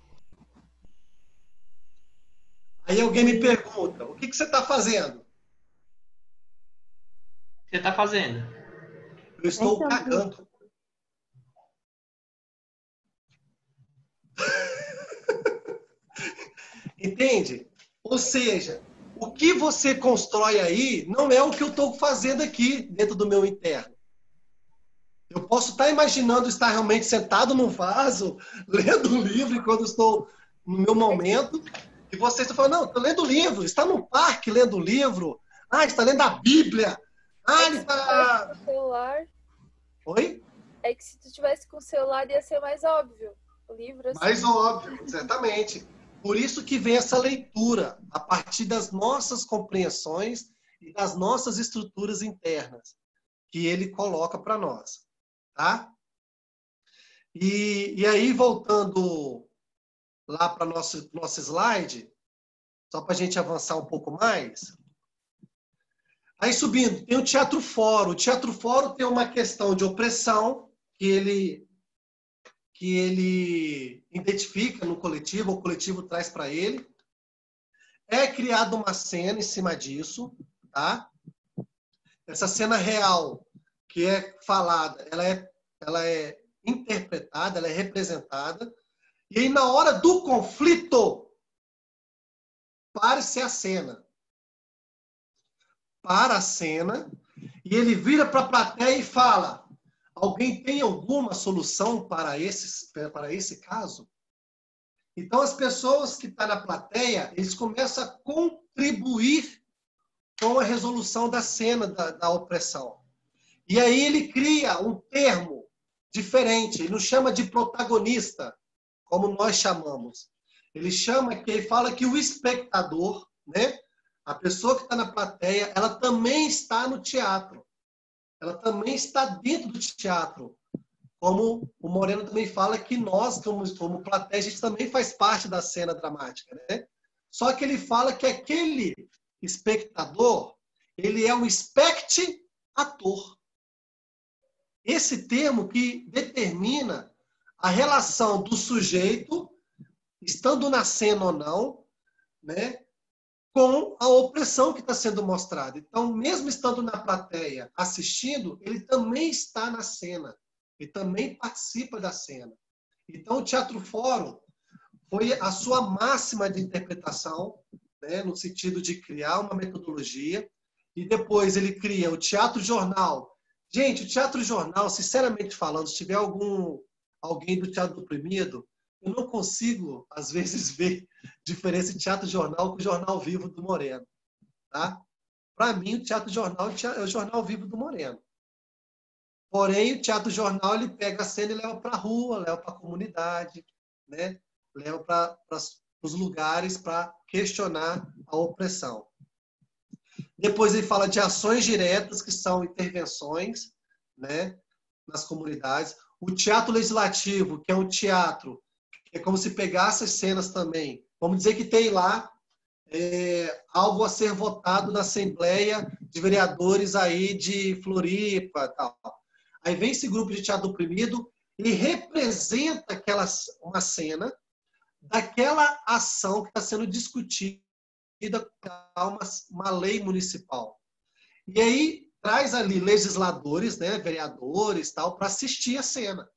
Aí alguém me pergunta, o que você está fazendo? O que você está fazendo? Eu estou Então, cagando. Entende? Ou seja, o que você constrói aí não é o que eu estou fazendo aqui dentro do meu interno. Eu posso estar imaginando estar realmente sentado num vaso, lendo um livro quando estou no meu momento, e vocês estão falando, não, estou lendo livro, está num parque lendo livro, está lendo a Bíblia, ele está... Com o celular. Oi? É que se tu tivesse com o celular ia ser mais óbvio. O livro assim. Mais óbvio, certamente. Por isso que vem essa leitura, a partir das nossas compreensões e das nossas estruturas internas, que ele coloca para nós. Tá? E aí, voltando lá para o nosso slide, só para a gente avançar um pouco mais. Aí, subindo, tem o Teatro Fórum. O Teatro Fórum tem uma questão de opressão que ele identifica no coletivo, o coletivo traz para ele. É criada uma cena em cima disso, tá? Essa cena real, que é falada, ela é interpretada, ela é representada. E aí, na hora do conflito, para-se a cena. Para a cena, e ele vira para a plateia e fala: alguém tem alguma solução para esse caso? Então, as pessoas que estão na plateia, eles começam a contribuir com a resolução da cena da opressão. E aí ele cria um termo diferente, ele não chama de protagonista, como nós chamamos. Ele fala que o espectador, né, a pessoa que está na plateia, ela também está no teatro. Ela também está dentro do teatro. Como o Moreno também fala que nós, como plateia, a gente também faz parte da cena dramática, né? Só que ele fala que aquele espectador, ele é um espectator. Esse termo que determina a relação do sujeito, estando na cena ou não, né, com a opressão que está sendo mostrada. Então, mesmo estando na plateia assistindo, ele também está na cena. Ele também participa da cena. Então, o Teatro Fórum foi a sua máxima de interpretação, né, no sentido de criar uma metodologia. E depois ele cria o Teatro Jornal. Gente, o Teatro Jornal, sinceramente falando, se tiver alguém do Teatro do Oprimido, eu não consigo, às vezes, ver diferença de Teatro Jornal com o Jornal Vivo do Moreno. Tá? Para mim, o Teatro Jornal é o Jornal Vivo do Moreno. Porém, o Teatro Jornal, ele pega a cena e leva para a rua, leva para a comunidade, né? Leva para os lugares para questionar a opressão. Depois ele fala de ações diretas, que são intervenções, né, nas comunidades. O teatro legislativo, que é um teatro, que é como se pegasse as cenas também. Vamos dizer que tem lá algo a ser votado na Assembleia de Vereadores aí de Floripa, tal. Aí vem esse grupo de teatro oprimido e representa uma cena daquela ação que está sendo discutida, uma lei municipal. E aí traz ali legisladores, né, vereadores, tal, para assistir a cena.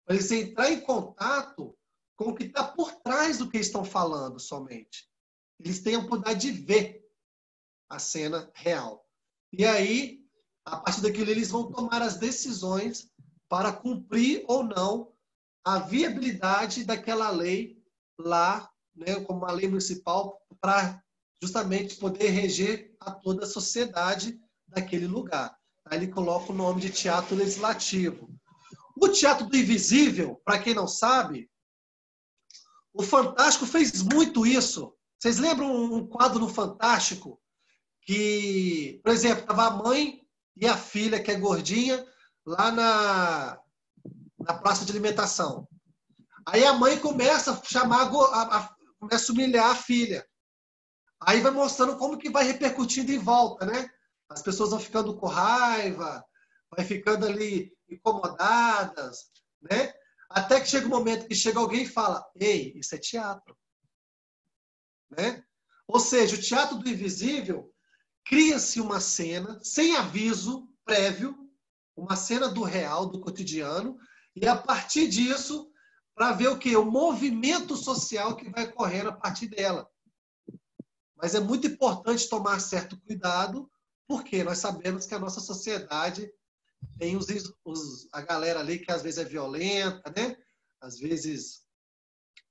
Para eles entrar em contato com o que está por trás do que estão falando somente. Eles têm a oportunidade de ver a cena real. E aí, a partir daquilo, eles vão tomar as decisões para cumprir ou não a viabilidade daquela lei lá, né, como uma lei municipal, para justamente poder reger a toda a sociedade daquele lugar. Aí ele coloca o nome de teatro legislativo. O Teatro do Invisível, para quem não sabe, o Fantástico fez muito isso. Vocês lembram um quadro no Fantástico que, por exemplo, estava a mãe e a filha, que é gordinha, lá na praça de alimentação. Aí a mãe começa a chamar, começa a humilhar a filha. Aí vai mostrando como que vai repercutindo em volta, né? As pessoas vão ficando com raiva, vai ficando ali incomodadas, né? Até que chega um momento que chega alguém e fala: ei, isso é teatro. Né? Ou seja, o teatro do invisível, cria-se uma cena sem aviso prévio, uma cena do real, do cotidiano, e a partir disso, para ver o quê? O movimento social que vai ocorrer a partir dela. Mas é muito importante tomar certo cuidado, porque nós sabemos que a nossa sociedade tem a galera ali que às vezes é violenta, né? Às vezes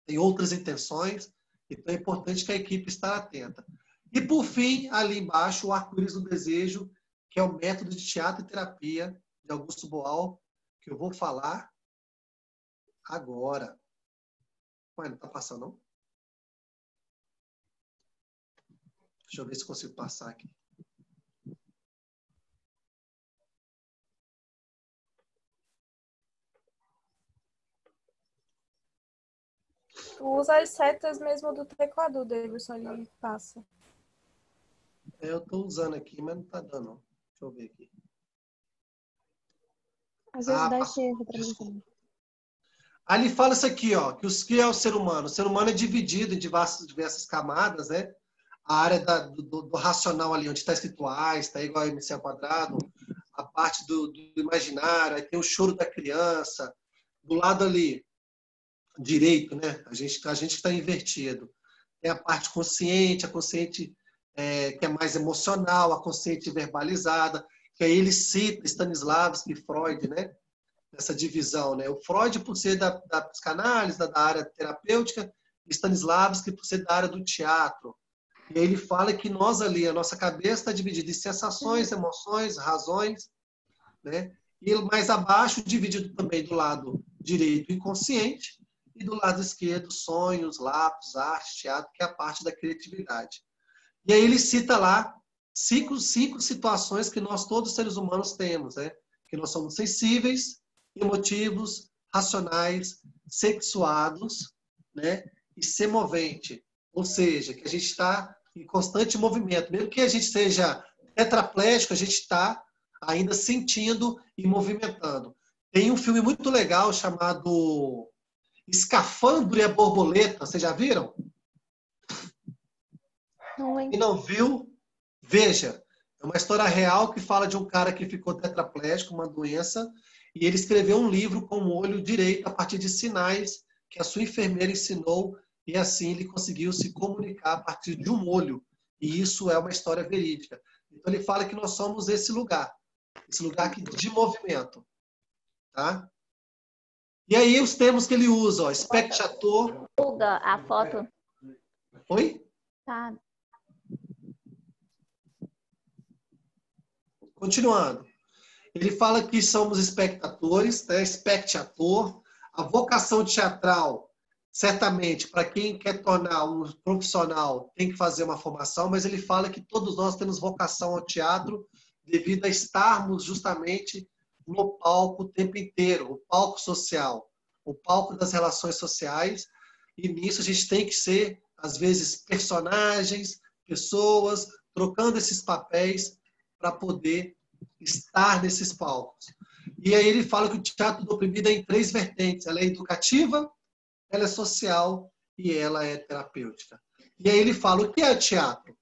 tem outras intenções. Então é importante que a equipe esteja atenta. E por fim, ali embaixo, o arco-íris do desejo, que é o método de teatro e terapia de Augusto Boal, que eu vou falar agora. Ué, não está passando, não? Deixa eu ver se consigo passar aqui. Usa as setas mesmo do teclado, Davidson, ele passa. Eu estou usando aqui, mas não está dando, não. Deixa eu ver aqui. Às vezes dá passou. esse erro para mim também. Ali fala isso aqui, ó, que o que é o ser humano? O ser humano é dividido em diversas camadas, né? A área do racional ali, onde está escrito A, está igual a MC ao quadrado, a parte do imaginário, aí tem o choro da criança, do lado ali direito, né? A gente está invertido. Tem a parte consciente, a consciente que é mais emocional, a consciente verbalizada, que aí ele cita Stanislavski e Freud, né? Essa divisão, né? O Freud por ser da psicanálise, da área terapêutica, e Stanislavski por ser da área do teatro. E aí ele fala que nós ali, a nossa cabeça está dividida em sensações, emoções, razões, né? E mais abaixo, dividido também do lado direito, inconsciente, e do lado esquerdo, sonhos, lápis, arte, teatro, que é a parte da criatividade. E aí ele cita lá cinco situações que nós, todos os seres humanos, temos, né? Que nós somos sensíveis, emotivos, racionais, sexuados, né? E semovente. Ou seja, que a gente está em constante movimento. Mesmo que a gente seja tetraplégico, a gente está ainda sentindo e movimentando. Tem um filme muito legal chamado Escafandro e a Borboleta. Vocês já viram? Não lembro. Quem não viu, veja. É uma história real que fala de um cara que ficou tetraplégico, uma doença, e ele escreveu um livro com o olho direito a partir de sinais que a sua enfermeira ensinou, e assim ele conseguiu se comunicar a partir de um olho. E isso é uma história verídica. Então ele fala que nós somos esse lugar aqui de movimento. Tá? E aí os termos que ele usa, ó, espectador. Muda a foto. Oi? Tá. Continuando. Ele fala que somos espectadores, né? Espectator. A vocação teatral certamente, para quem quer tornar um profissional, tem que fazer uma formação, mas ele fala que todos nós temos vocação ao teatro devido a estarmos justamente no palco o tempo inteiro, o palco social, o palco das relações sociais, e nisso a gente tem que ser, às vezes, personagens, pessoas, trocando esses papéis para poder estar nesses palcos. E aí ele fala que o teatro do oprimido é em 3 vertentes. Ela é educativa, ela é social e ela é terapêutica. E aí ele fala, o que é teatro?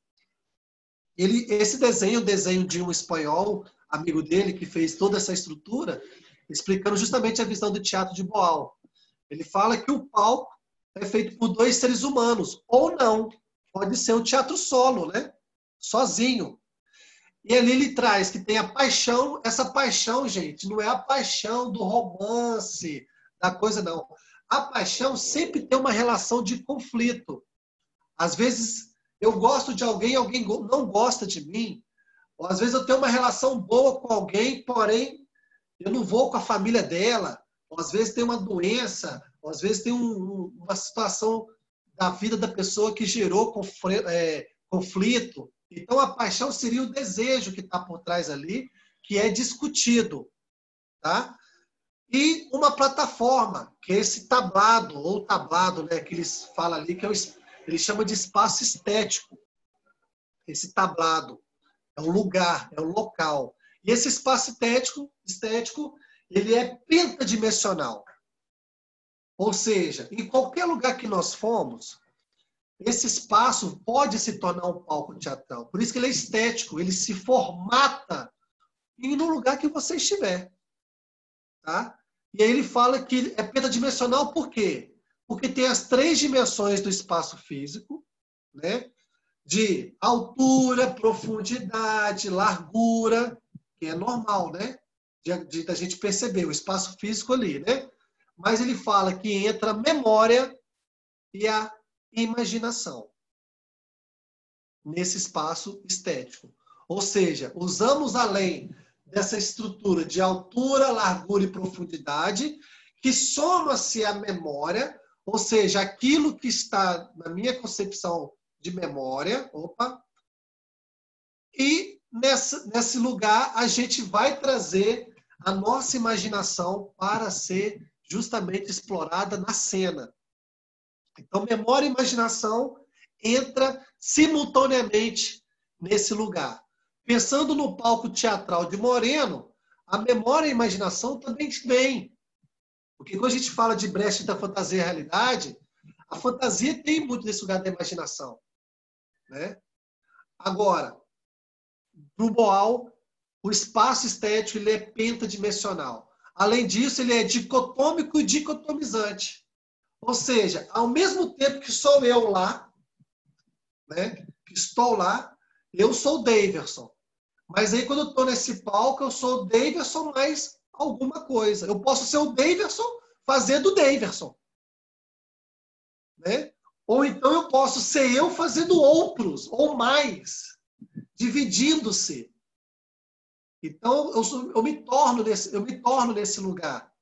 Esse desenho é o desenho de um espanhol, amigo dele, que fez toda essa estrutura, explicando justamente a visão do teatro de Boal. Ele fala que o palco é feito por 2 seres humanos, ou não. Pode ser um teatro solo, né? Sozinho. E ali ele traz que tem a paixão. Essa paixão, gente, não é a paixão do romance, da coisa, não. A paixão sempre tem uma relação de conflito. Às vezes, eu gosto de alguém, alguém não gosta de mim. Ou às vezes eu tenho uma relação boa com alguém, porém, eu não vou com a família dela. Ou às vezes tem uma doença, ou às vezes tem uma situação da vida da pessoa que gerou conflito. Então, a paixão seria o desejo que está por trás ali, que é discutido. Tá? E uma plataforma, que é esse tablado, ou tablado, né, que eles falam ali, que eles chamam de espaço estético. Esse tablado é um lugar, é um local. E esse espaço estético ele é pentadimensional. Ou seja, em qualquer lugar que nós formos, esse espaço pode se tornar um palco teatral. Por isso que ele é estético, ele se formata no lugar que você estiver. Tá? E aí ele fala que é pentadimensional por quê? Porque tem as 3 dimensões do espaço físico, né? De altura, profundidade, largura, que é normal, né? Da gente perceber o espaço físico ali, né? Mas ele fala que entra a memória e a imaginação nesse espaço estético. Ou seja, usamos além dessa estrutura de altura, largura e profundidade, que soma-se à memória, ou seja, aquilo que está na minha concepção de memória, e nesse lugar a gente vai trazer a nossa imaginação para ser justamente explorada na cena. Então, memória e imaginação entra simultaneamente nesse lugar. Pensando no palco teatral de Moreno, a memória e a imaginação também vem. Porque quando a gente fala de brecha da fantasia e realidade, a fantasia tem muito desse lugar da imaginação. Né? Agora, para o Boal, o espaço estético ele é pentadimensional. Além disso, ele é dicotômico e dicotomizante. Ou seja, ao mesmo tempo que sou eu lá, né, que estou lá, eu sou o Daverson. Mas aí, quando eu estou nesse palco, eu sou o Daverson mais alguma coisa. Eu posso ser o Daverson fazendo o Daverson. Né? Ou então eu posso ser eu fazendo outros, ou mais, dividindo-se. Então, eu me torno nesse lugar.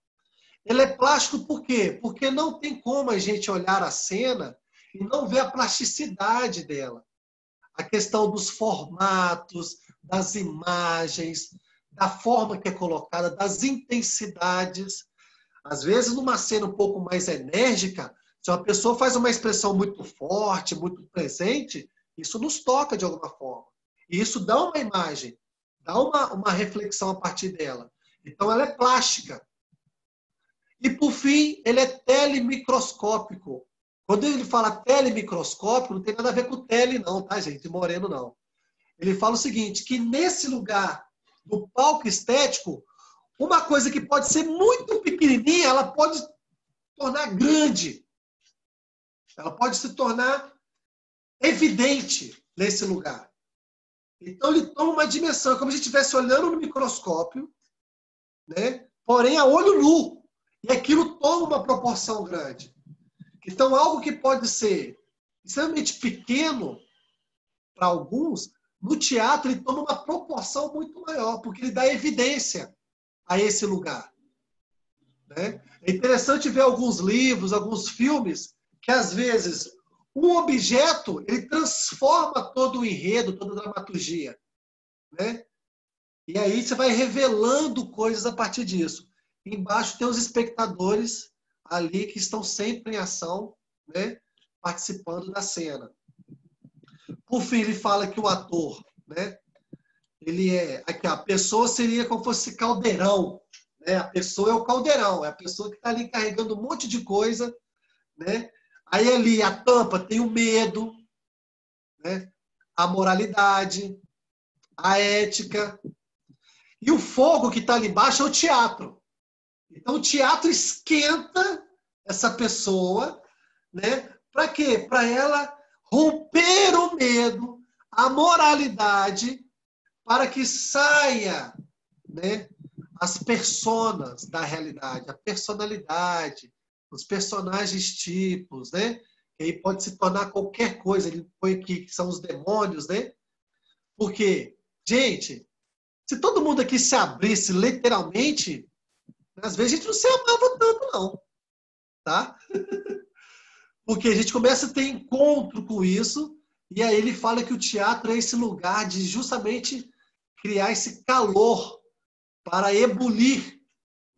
Ele é plástico por quê? Porque não tem como a gente olhar a cena e não ver a plasticidade dela. A questão dos formatos, das imagens, da forma que é colocada, das intensidades. Às vezes, numa cena um pouco mais enérgica, se uma pessoa faz uma expressão muito forte, muito presente, isso nos toca de alguma forma. E isso dá uma imagem, dá uma reflexão a partir dela. Então, ela é plástica. E, por fim, ele é telemicroscópico. Quando ele fala telemicroscópico, não tem nada a ver com tele, não, tá, gente? Moreno, não. Ele fala o seguinte, que nesse lugar do palco estético, uma coisa que pode ser muito pequenininha, ela pode se tornar grande. Ela pode se tornar evidente nesse lugar. Então, ele toma uma dimensão, como se a gente estivesse olhando no microscópio, né? Porém, a olho nu. E aquilo toma uma proporção grande. Então, algo que pode ser extremamente pequeno para alguns, no teatro ele toma uma proporção muito maior, porque ele dá evidência a esse lugar. Né? É interessante ver alguns livros, alguns filmes, que às vezes um objeto ele transforma todo o enredo, toda a dramaturgia, né? E aí você vai revelando coisas a partir disso. Embaixo tem os espectadores ali que estão sempre em ação, né? Participando da cena. Por fim, ele fala que o ator, né? Ele é... Aqui, a pessoa seria como se fosse caldeirão, né? A pessoa é o caldeirão, é a pessoa que está ali carregando um monte de coisa, né? Aí ali a tampa tem o medo, né? A moralidade, a ética. E o fogo que está ali embaixo é o teatro. Então o teatro esquenta essa pessoa, né? Para quê? Para ela romper o medo, a moralidade, para que saia, né? As personas da realidade, a personalidade, os personagens tipos, né? Que aí pode se tornar qualquer coisa. Ele põe aqui que são os demônios, né? Porque, gente, se todo mundo aqui se abrisse literalmente, às vezes a gente não se amava tanto, não. Tá? Porque a gente começa a ter encontro com isso, e aí ele fala que o teatro é esse lugar de justamente criar esse calor para ebulir,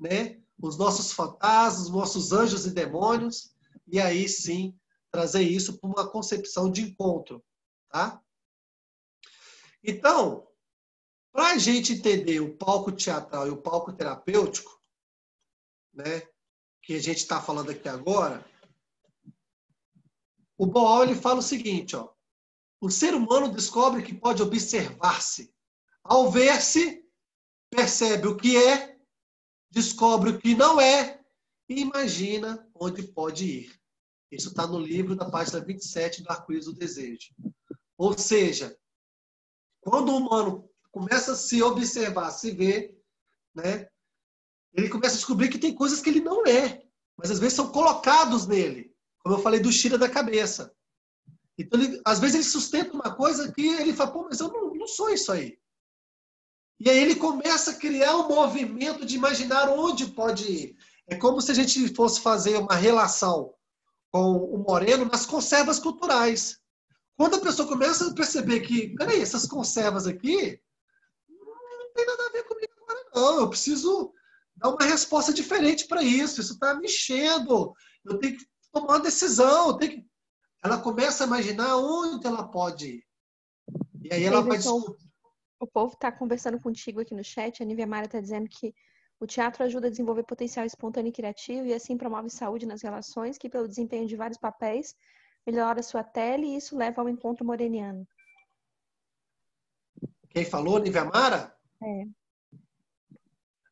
né, os nossos fantasmas, os nossos anjos e demônios, e aí sim trazer isso para uma concepção de encontro. Tá? Então, para a gente entender o palco teatral e o palco terapêutico, né, que a gente está falando aqui agora, o Boal ele fala o seguinte, ó, o ser humano descobre que pode observar-se. Ao ver-se, percebe o que é, descobre o que não é e imagina onde pode ir. Isso está no livro da página 27 do Arco-Íris do Desejo. Ou seja, quando o humano começa a se observar, a se ver, né, ele começa a descobrir que tem coisas que ele não é, mas às vezes são colocados nele. Como eu falei do Shira da cabeça. Então, às vezes ele sustenta uma coisa que ele fala, pô, mas eu não sou isso aí. E aí ele começa a criar um movimento de imaginar onde pode ir. É como se a gente fosse fazer uma relação com o Moreno nas conservas culturais. Quando a pessoa começa a perceber que, peraí, essas conservas aqui não tem nada a ver comigo agora, não. Eu preciso dar uma resposta diferente para isso. Isso está me enchendo. Eu tenho que tomar uma decisão. Eu tenho que... Ela começa a imaginar onde ela pode ir. E aí ela vai descobrir. O povo está conversando contigo aqui no chat. A Nívia Mara está dizendo que o teatro ajuda a desenvolver potencial espontâneo e criativo e assim promove saúde nas relações, que pelo desempenho de vários papéis melhora a sua tela e isso leva ao encontro moreniano. Quem falou, Nívia Mara? É.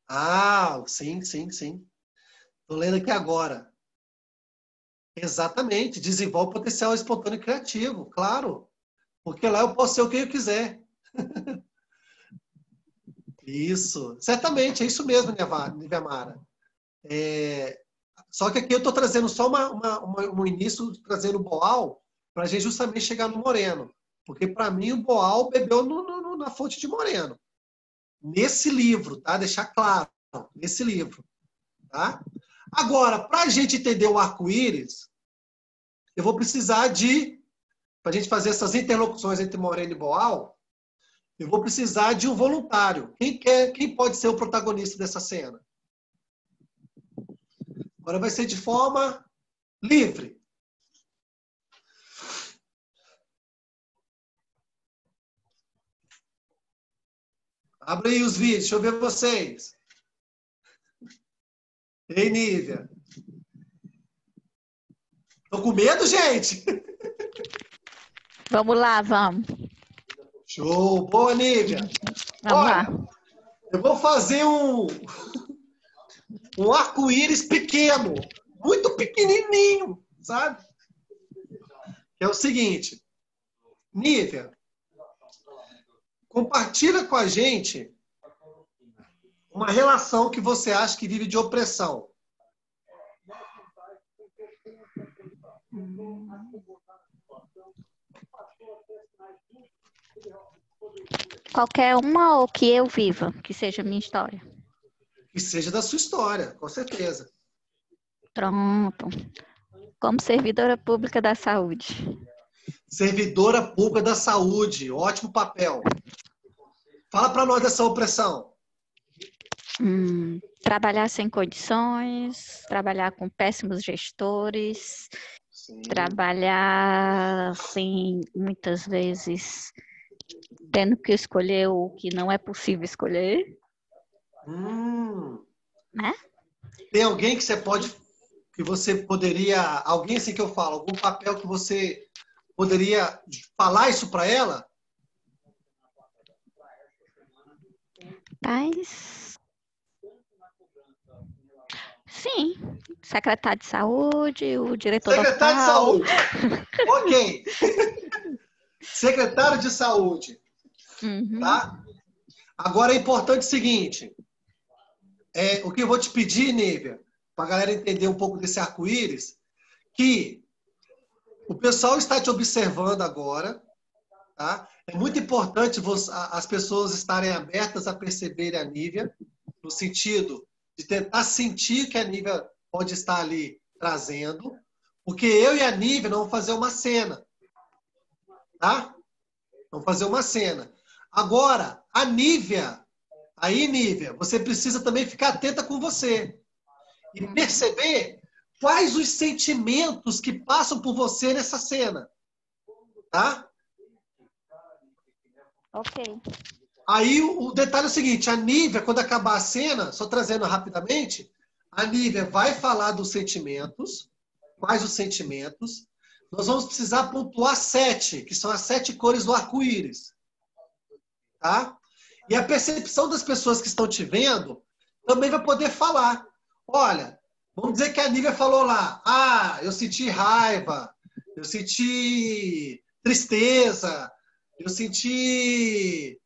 Ah, sim. Estou lendo aqui agora. Exatamente. Desenvolve potencial espontâneo e criativo, claro. Porque lá eu posso ser o que eu quiser. Isso. Certamente, é isso mesmo, Nívia Mara. Só que aqui eu estou trazendo só um início, trazendo o Boal, para a gente justamente chegar no Moreno. Porque, para mim, o Boal bebeu na fonte de Moreno. Nesse livro, tá? Deixar claro. Nesse livro. Tá? Agora, para a gente entender o arco-íris, eu vou precisar para a gente fazer essas interlocuções entre Moreno e Boal, eu vou precisar de um voluntário. Quem pode ser o protagonista dessa cena? Agora vai ser de forma livre. Abre aí os vídeos, deixa eu ver vocês. Ei, Nívia. Tô com medo, gente? Vamos lá, vamos. Show! Boa, Nívia. Vamos Olha, lá. eu vou fazer um arco-íris pequeno, muito pequenininho, sabe? Que é o seguinte. Nívia, compartilha com a gente uma relação que você acha que vive de opressão. Qualquer uma ou que eu viva, que seja a minha história. Que seja da sua história, com certeza. Pronto. Como servidora pública da saúde. Servidora pública da saúde. Ótimo papel. Fala para nós dessa opressão. Trabalhar sem condições, trabalhar com péssimos gestores, Sim. trabalhar assim, muitas vezes tendo que escolher o que não é possível escolher. Né? Tem alguém que você poderia, alguém assim que eu falo, algum papel que você poderia falar isso para ela? Mas, sim, secretário de saúde, o diretor do Secretário de hospital. saúde. Ok. Secretário de saúde. Tá? Agora é importante o seguinte. O que eu vou te pedir, Nívia, para a galera entender um pouco desse arco-íris, que o pessoal está te observando agora, tá? É muito importante as pessoas estarem abertas a perceberem a Nívia, no sentido de tentar sentir que a Nívia pode estar ali trazendo, porque eu e a Nívia vamos fazer uma cena, tá? Vamos fazer uma cena. Agora, a Nívia, aí, Nívia, você precisa também ficar atenta com você e perceber quais os sentimentos que passam por você nessa cena, tá? Ok. Aí o detalhe é o seguinte, a Nívia, quando acabar a cena, só trazendo rapidamente, a Nívia vai falar dos sentimentos, quais os sentimentos. Nós vamos precisar pontuar 7, que são as 7 cores do arco-íris. Tá? E a percepção das pessoas que estão te vendo também vai poder falar. Olha, vamos dizer que a Nívia falou lá, eu senti raiva, eu senti tristeza, eu senti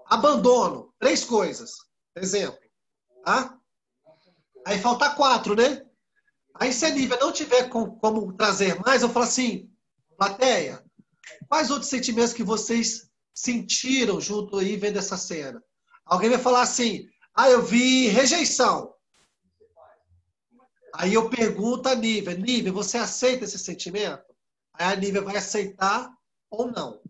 abandono. 3 coisas. Exemplo. Tá? Aí falta 4, né? Aí se a Nívia não tiver como trazer mais, eu falo assim, plateia, quais outros sentimentos que vocês sentiram junto aí vendo essa cena? Alguém vai falar assim, eu vi rejeição. Aí eu pergunto a Nívia, Nívia, você aceita esse sentimento? Aí a Nívia vai aceitar ou não.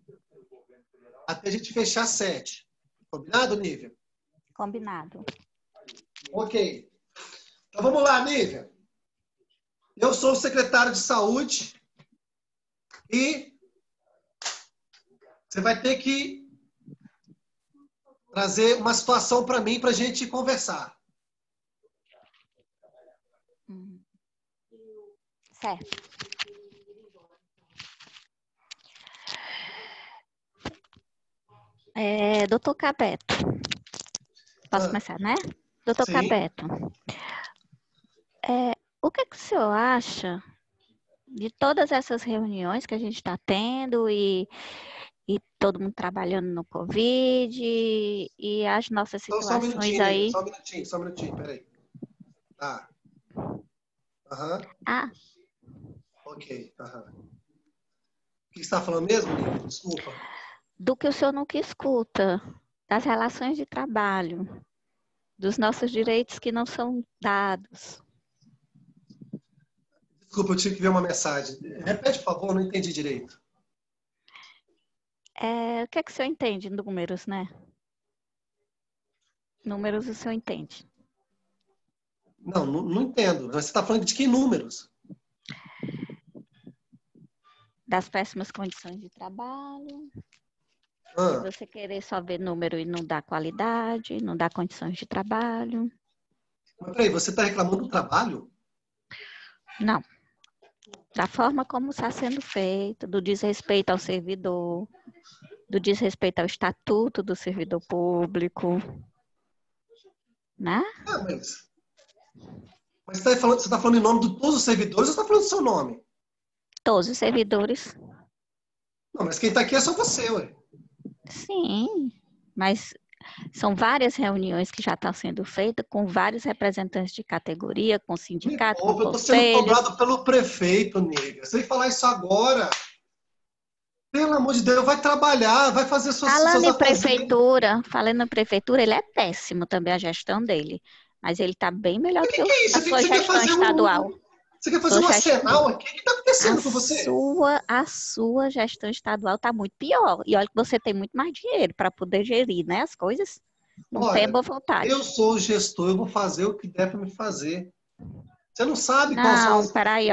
Até a gente fechar 7. Combinado, Nívia? Combinado. Ok. Então vamos lá, Nívia. Eu sou o secretário de saúde e você vai ter que trazer uma situação para mim para a gente conversar. Certo. Doutor Cabeto. Posso começar, né? Doutor Cabeto. O que o senhor acha de todas essas reuniões que a gente está tendo e todo mundo trabalhando no Covid e as nossas situações aí? Só um minutinho, peraí. Tá. Ok. O que você está falando mesmo, Nívia? Desculpa. Do que o senhor nunca escuta, das relações de trabalho, dos nossos direitos que não são dados. Desculpa, eu tive que ver uma mensagem. Repete, por favor, não entendi direito. O que é que o senhor entende em números, né? Números o senhor entende? Não entendo. Você está falando de que números? Das péssimas condições de trabalho. Se você querer só ver número e não dar qualidade, não dar condições de trabalho. Mas peraí, você está reclamando do trabalho? Não. Da forma como está sendo feito, do desrespeito ao servidor, do desrespeito ao estatuto do servidor público. Né? Mas você está falando em nome de todos os servidores ou você está falando do seu nome? Todos os servidores. Não, mas quem está aqui é só você, ué. Sim, mas são várias reuniões que já estão sendo feitas com vários representantes de categoria, com sindicato, com eu estou sendo conselhos. cobrado pelo prefeito, nega. Sem falar isso agora. Pelo amor de Deus, vai trabalhar, vai fazer suas Falando em prefeitura, ele é péssimo também a gestão dele. Mas ele está bem melhor do que a sua gestão estadual. Você quer fazer um arsenal aqui? O que está acontecendo com você? A sua gestão estadual está muito pior. E olha que você tem muito mais dinheiro para poder gerir, né, as coisas. Não tem boa vontade. Eu sou o gestor, eu vou fazer o que der para me fazer. Você não sabe quais são Não, as... peraí.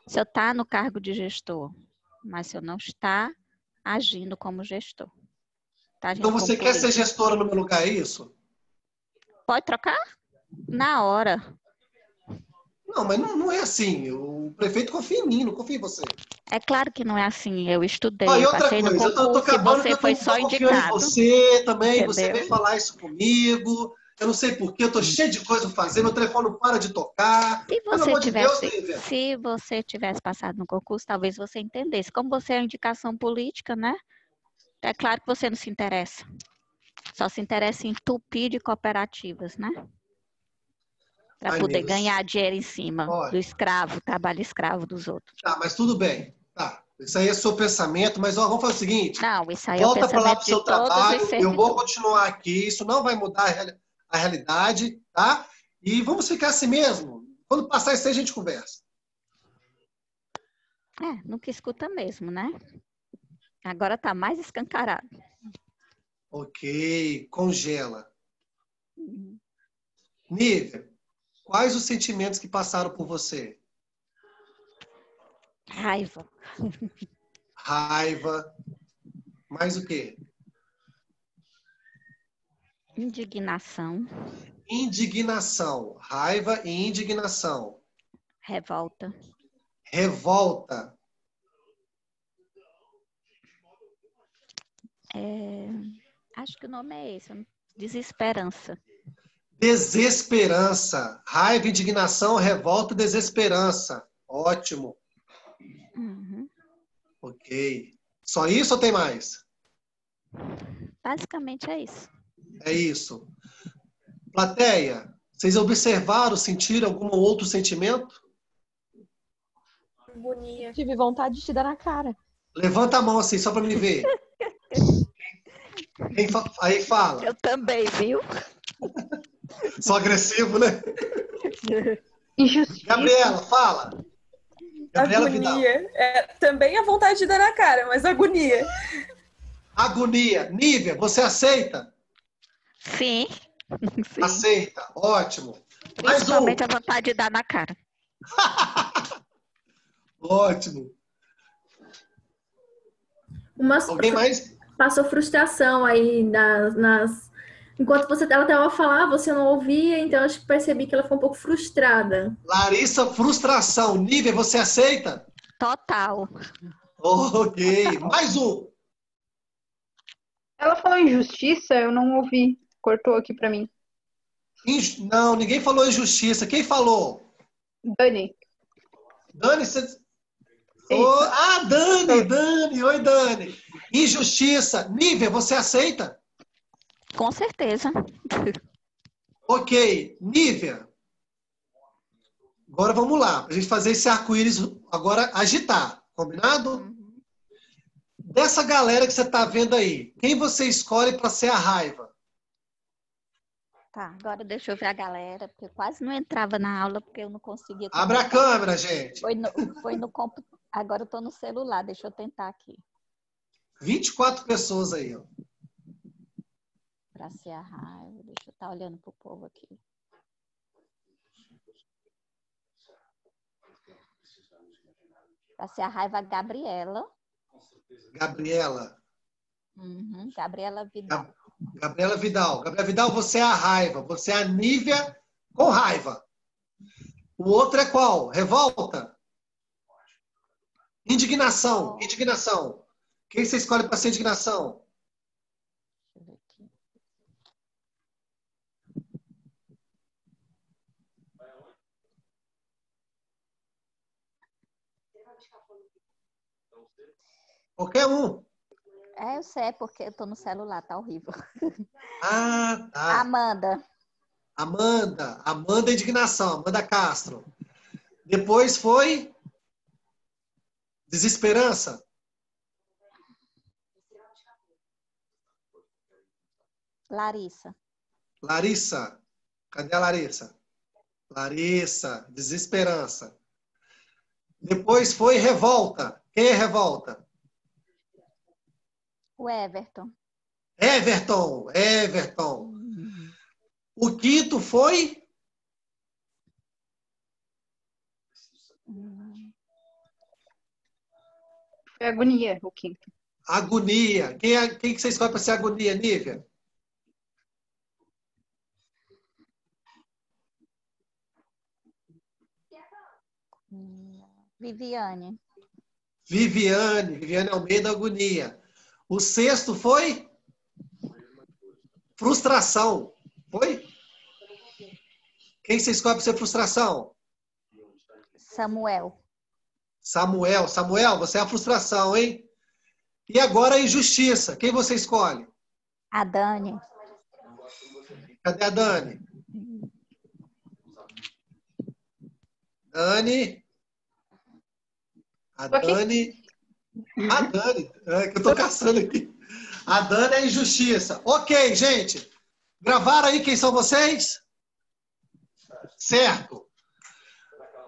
O senhor está no cargo de gestor, mas o senhor não está agindo como gestor. Tá agindo Então você como quer ser político. gestora no meu lugar, é isso? Pode trocar? Na hora. Não, mas não é assim. O prefeito confia em mim, não confia em você. É claro que não é assim. Eu estudei, E eu outra passei no coisa, eu tô concurso e acabando que você eu foi tô só confiando em indicado. você também. Entendeu? Você veio falar isso comigo. Eu não sei porquê, eu tô cheio de coisa pra fazer, meu telefone não para de tocar. Pelo amor de Deus, Lívia. Se você tivesse passado no concurso, talvez você entendesse. Como você é uma indicação política, né? É claro que você não se interessa. Só se interessa em entupir de cooperativas, né? Para poder ganhar dinheiro em cima do escravo, trabalho escravo dos outros. Tá, mas tudo bem. Tá, isso aí é seu pensamento, mas vamos fazer o seguinte. Não, isso aí volta é o para lá pensamento pro seu de todos trabalho, os eu vou servidores. continuar aqui, isso não vai mudar a realidade, tá? E vamos ficar assim mesmo. Quando passar isso aí, a gente conversa. Nunca escuta mesmo, né? Agora tá mais escancarado. Ok, congela. Nívia, quais os sentimentos que passaram por você? Raiva. Raiva. Mais o quê? Indignação. Indignação. Raiva e indignação. Revolta. Revolta. Acho que o nome é esse. Desesperança. Desesperança. Raiva, indignação, revolta, desesperança. Ótimo. Uhum. Ok. Só isso ou tem mais? Basicamente é isso. É isso. Plateia, vocês observaram, sentiram algum outro sentimento? Agonia. Tive vontade de te dar na cara. Levanta a mão assim, só para me ver. Aí fala. Eu também, viu? Sou agressivo, né? Injustiça. Gabriela, fala. Gabriela Vidal. Agonia. Também a vontade de dar na cara, mas agonia. Agonia. Nívia, você aceita? Sim. Sim. Aceita. Ótimo. Mais um. Principalmente a vontade de dar na cara. Ótimo. Alguém mais? Passou frustração aí enquanto ela estava a falar, você não ouvia, então eu percebi que ela ficou um pouco frustrada. Larissa, frustração. Nívia, você aceita? Total. Ok. Mais um. Ela falou injustiça, eu não ouvi. Cortou aqui pra mim. Não, ninguém falou injustiça. Quem falou? Dani. Dani, você... Dani. Oi, Dani. Injustiça. Nívia, você aceita? Com certeza. Ok. Nívia. Agora vamos lá. Pra gente fazer esse arco-íris agora agitar. Combinado? Dessa galera que você tá vendo aí, quem você escolhe para ser a raiva? Tá, agora deixa eu ver a galera, porque eu quase não entrava na aula, porque eu não conseguia... Abra a câmera, gente. Agora eu tô no celular, deixa eu tentar aqui. 24 pessoas aí, ó. Pra ser a raiva, deixa eu estar olhando pro povo aqui. Pra ser a raiva, Gabriela. Gabriela. Gabriela Vidal. Gabriela Vidal. Gabriela Vidal, você é a raiva. Você é a Nívia com raiva. O outro é qual? Revolta? Indignação. Indignação. Quem você escolhe para ser indignação? Deixa eu ver aqui. Qualquer um. Eu sei, porque eu tô no celular, tá horrível. Tá. Amanda. Amanda Indignação. Amanda Castro. Depois foi Desesperança. Larissa. Larissa. Cadê a Larissa? Larissa. Desesperança. Depois foi Revolta. Quem é Revolta? O Everton. Everton. O quinto foi? Foi Agonia, o quinto. Agonia. Quem que você escolhe para ser Agonia, Nívia? Viviane. Viviane Almeida, Agonia. O sexto foi? Frustração. Foi? Quem você escolhe para ser frustração? Samuel. Samuel, você é a frustração, hein? E agora a injustiça. Quem você escolhe? A Dani. Cadê a Dani? Dani. A Dani. É que eu tô caçando aqui. A Dani é a injustiça. Ok, gente. Gravaram aí quem são vocês? Certo.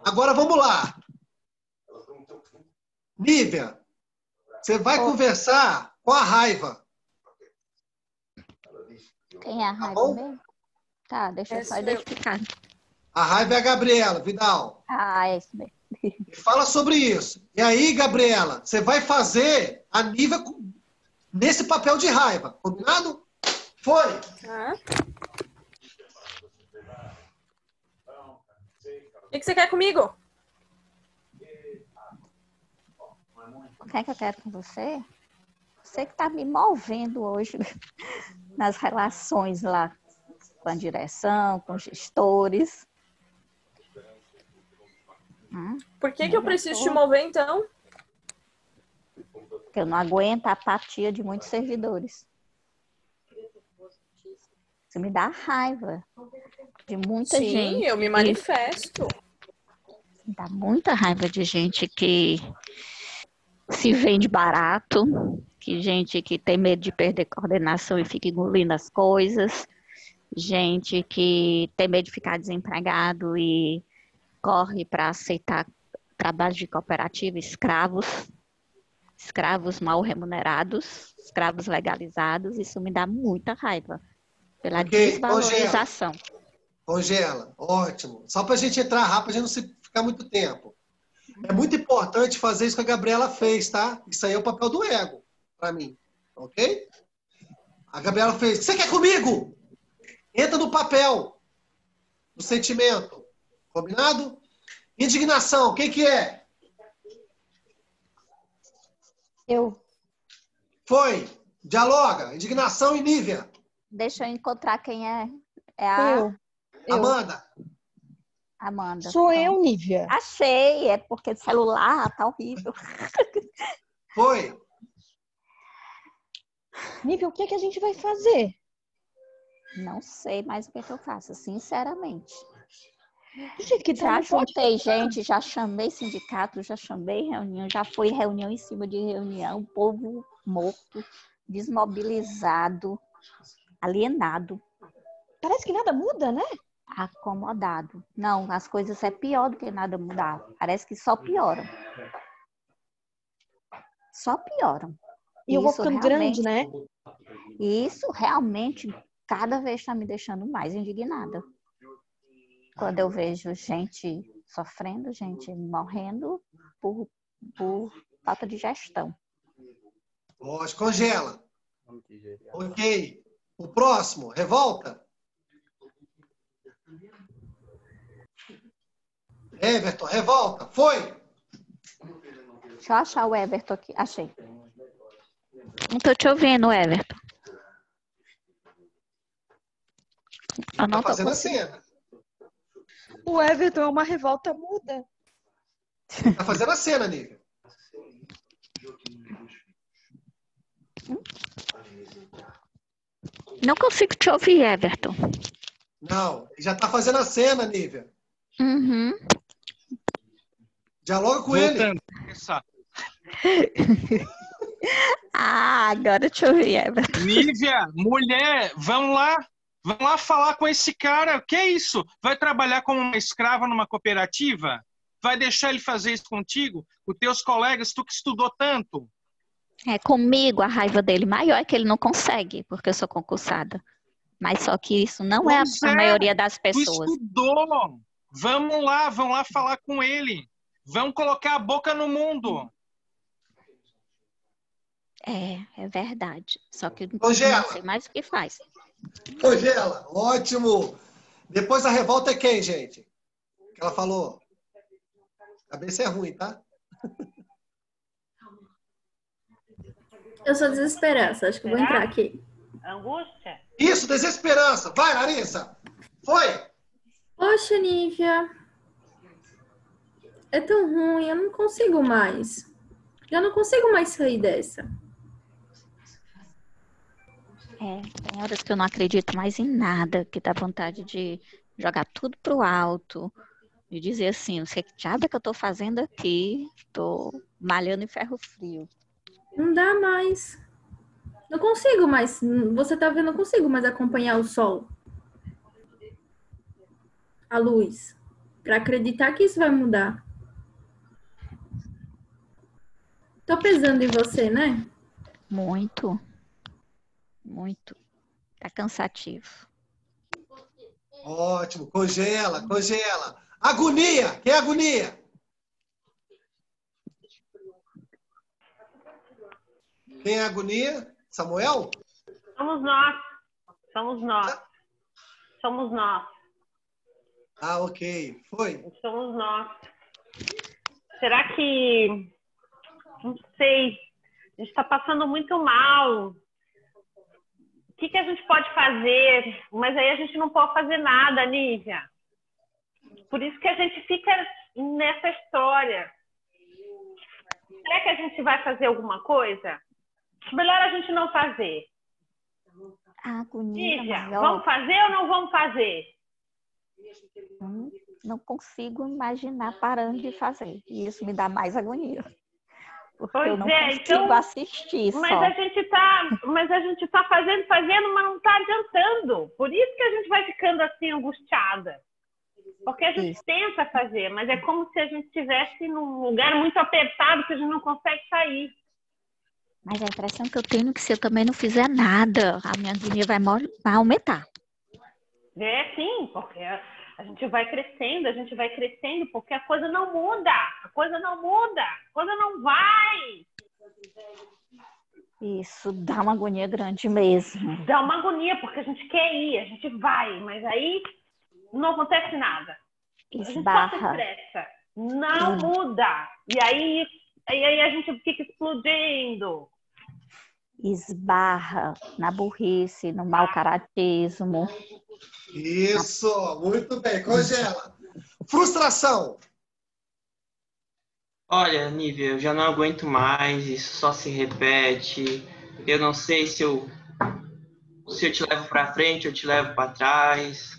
Agora vamos lá. Nívia, você vai conversar com a raiva. Quem é a raiva mesmo? Tá, deixa eu só identificar. A raiva é a Gabriela, Vidal. Ah, é isso mesmo. Fala sobre isso. E aí, Gabriela, você vai fazer a Nívia nesse papel de raiva. Combinado? Foi. O que você quer comigo? O que é que eu quero com você? Você que tá me movendo hoje nas relações lá com a direção, com os gestores. Por que eu preciso te mover, então? Porque eu não aguento a apatia de muitos servidores. Isso me dá raiva de muita gente. Sim, eu me manifesto. Me dá muita raiva de gente que se vende barato, que gente que tem medo de perder coordenação e fica engolindo as coisas, gente que tem medo de ficar desempregado e corre para aceitar trabalho de cooperativa, escravos mal remunerados, escravos legalizados. Isso me dá muita raiva pela desvalorização. Congela, ótimo. Só para a gente entrar rápido, a gente não se ficar muito tempo. É muito importante fazer isso que a Gabriela fez, tá? Isso aí é o papel do ego, para mim. Ok? A Gabriela fez. Você quer comigo? Entra no papel, no sentimento. Combinado? Indignação, quem que é? Eu. Foi. Dialoga. Indignação e Nívia. Deixa eu encontrar quem é. É a... Eu. Amanda. Sou eu, Nívia. Achei. É porque o celular tá horrível. Foi. Nívia, o que é que a gente vai fazer? Não sei mais o que é que eu faço, sinceramente. Do jeito que já juntei gente, já chamei sindicato, já chamei reunião, já foi reunião em cima de reunião, o povo morto, desmobilizado, alienado. Parece que nada muda, né? Acomodado. Não, as coisas é pior do que nada mudar. Parece que só pioram. Só pioram. E eu vou ficando grande, né? Isso realmente cada vez está me deixando mais indignada. Quando eu vejo gente sofrendo, gente morrendo por falta de gestão. Lógico, congela. Ok. O próximo, revolta. Everton, revolta. Foi. Deixa eu achar o Everton aqui. Achei. Não tô te ouvindo, Everton. Eu não tá fazendo tô a cena. O Everton é uma revolta muda. Tá fazendo a cena, Nívia. Não consigo te ouvir, Everton. Não, já tá fazendo a cena, Nívia. Uhum. Dialoga com ele. Agora te ouvi, Everton. Nívia, mulher, vamos lá falar com esse cara. O que é isso? Vai trabalhar como uma escrava numa cooperativa? vai deixar ele fazer isso contigo? Os teus colegas, tu que estudou tanto. Comigo a raiva dele maior é que ele não consegue, porque eu sou concursada. Mas só que isso não é Pois a maioria das tu pessoas. estudou. Vão lá falar com ele. Vão colocar a boca no mundo. É verdade. Só que eu Congela. não sei mais o que faz. Congela, ótimo. Depois a revolta é quem, gente? Que ela falou. Cabeça é ruim, tá? Eu sou desesperança, acho que eu vou entrar aqui. Angústia? Isso, desesperança. Vai, Larissa. Foi. Poxa, Nívia. É tão ruim, eu não consigo mais. Já não consigo mais sair dessa. Tem horas que eu não acredito mais em nada, que dá vontade de jogar tudo pro alto, de dizer assim, não sei que diabo é que eu tô fazendo aqui, tô malhando em ferro frio. Não dá mais. Não consigo mais. Você tá vendo, não consigo mais acompanhar o sol. A luz. Pra acreditar que isso vai mudar. Tô pesando em você, né? Muito. Muito. Tá cansativo. Ótimo. Congela. Agonia. Quem é agonia? Quem é agonia? Samuel? Somos nós. Ah, ok. Foi. Somos nós. Será que... Não sei. A gente está passando muito mal. O que a gente pode fazer? Mas aí a gente não pode fazer nada, Nívia. Por isso que a gente fica nessa história. Será que a gente vai fazer alguma coisa? Melhor a gente não fazer. Agonia. Vamos fazer ou não vamos fazer? Não consigo imaginar parando de fazer. E isso me dá mais agonia. Porque eu não consigo assistir mas só. Mas a gente tá fazendo, mas não tá adiantando. Por isso que a gente vai ficando assim, angustiada. Porque a gente tenta fazer, mas é como se a gente estivesse num lugar muito apertado que a gente não consegue sair. Mas a impressão que eu tenho é que se eu também não fizer nada, a minha agonia vai aumentar. É, sim, porque a gente vai crescendo, porque a coisa não muda, a coisa não vai. Isso dá uma agonia grande mesmo. Dá uma agonia, porque a gente quer ir, a gente vai, mas aí não acontece nada. Esbarra. A gente só se estressa, não muda. E aí a gente fica explodindo. Esbarra na burrice, no mau caratismo. Isso, muito bem. Congela. Frustração. Olha, Nívia, eu já não aguento mais, isso só se repete. Eu não sei se eu te levo para frente ou te levo para trás.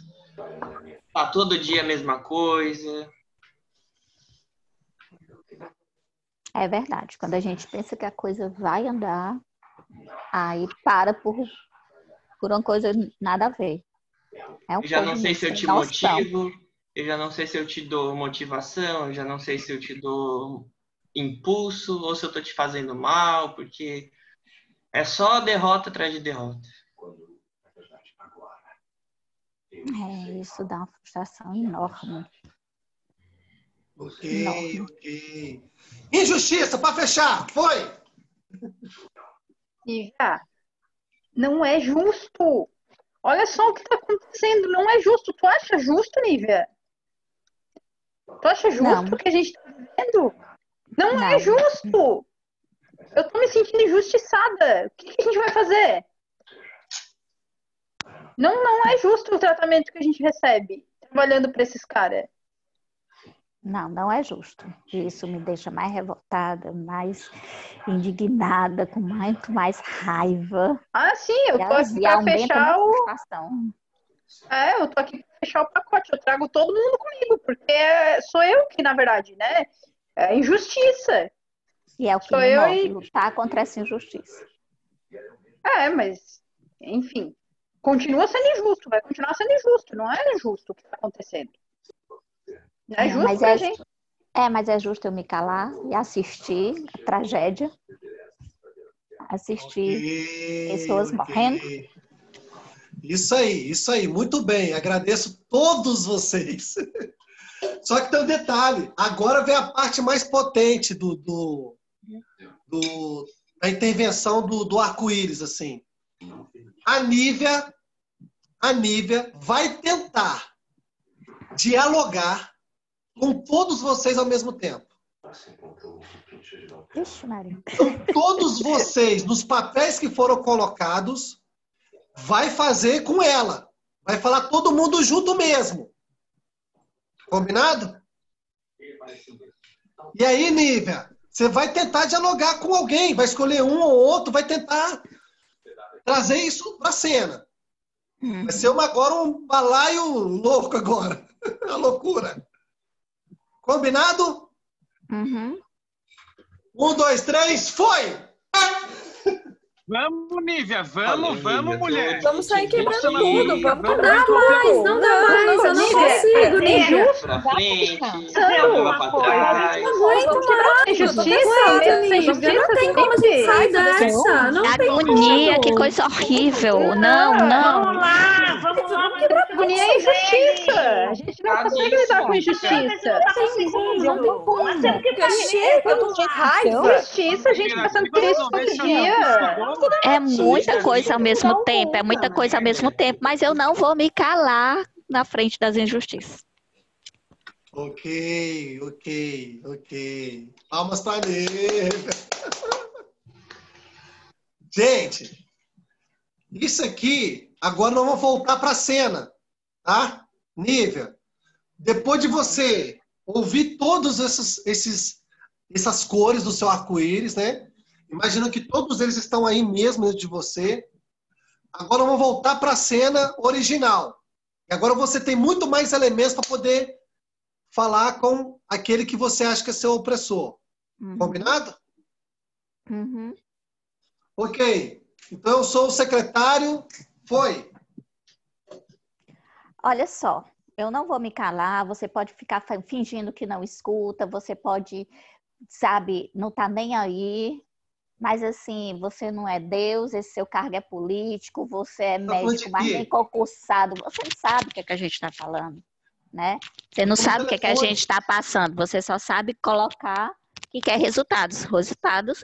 Tá todo dia a mesma coisa. É verdade. Quando a gente pensa que a coisa vai andar, aí para por uma coisa nada a ver. Eu já não sei se eu te motivo, eu já não sei se eu te dou motivação, eu já não sei se eu te dou impulso ou se eu tô te fazendo mal, porque é só derrota atrás de derrota. Isso dá uma frustração enorme. Ok. Injustiça, para fechar. Foi. Nívia, não é justo. Olha só o que está acontecendo. Não é justo. Tu acha justo, Nívia? Tu acha justo o que a gente está vivendo? Não é justo. Eu tô me sentindo injustiçada. O que a gente vai fazer? Não é justo o tratamento que a gente recebe trabalhando para esses caras. Não é justo. Isso me deixa mais revoltada, mais indignada, com muito mais raiva. Ah, sim, eu tô aqui para fechar eu tô aqui para fechar o pacote. Eu trago todo mundo comigo, porque sou eu que, na verdade, né? É injustiça. E é o que me move, lutar contra essa injustiça. Mas, enfim, continua sendo injusto, vai continuar sendo injusto. Não é justo o que está acontecendo. Não é justo pra gente. Mas é justo eu me calar e assistir a tragédia. Assistir pessoas morrendo. Isso aí. Muito bem. Agradeço todos vocês. Só que tem um detalhe. Agora vem a parte mais potente da intervenção do arco-íris, assim. A Nívia vai tentar dialogar com todos vocês ao mesmo tempo. Ixi, Maria. Então, todos vocês, nos papéis que foram colocados, vai fazer com ela. Vai falar todo mundo junto mesmo. Combinado? E aí, Nívia, você vai tentar dialogar com alguém, vai escolher um ou outro, vai tentar trazer isso para a cena. Vai ser agora um balaio louco agora. A loucura. Combinado? Uhum. 1, 2, 3, foi! Vamos, Nívia, vamos, mulher. Vamos sair quebrando tudo, vamos Não dá mais, eu não consigo, Nívia. Pra frente, alguma pra coisa. trás. Não aguento mais. Justiça, não tem como a gente sair dessa. Não tem Agonia, como. que coisa horrível. Não. Vamos lá. Agonia é injustiça. A gente não consegue lidar com injustiça. Não tem como. Eu tô de raiva. Justiça, a gente passando por isso todo dia. É muita coisa ao mesmo tempo, mas eu não vou me calar na frente das injustiças. Ok. Palmas para Nívia. Gente, isso aqui, agora nós vamos voltar para a cena, tá? Nívia, depois de você ouvir todas essas cores do seu arco-íris, né? Imagina que todos eles estão aí mesmo dentro de você. Agora vamos voltar para a cena original. E agora você tem muito mais elementos para poder falar com aquele que você acha que é seu opressor. Combinado? Uhum. Ok. Então eu sou o secretário. Foi. Olha só, eu não vou me calar, você pode ficar fingindo que não escuta, você pode, sabe, não tá nem aí. Mas assim, você não é Deus, esse seu cargo é político, você é médico, mas nem concursado. Você não sabe o que é que a gente está falando, né? Você não sabe o que é que a gente está passando. Você só sabe colocar que quer resultados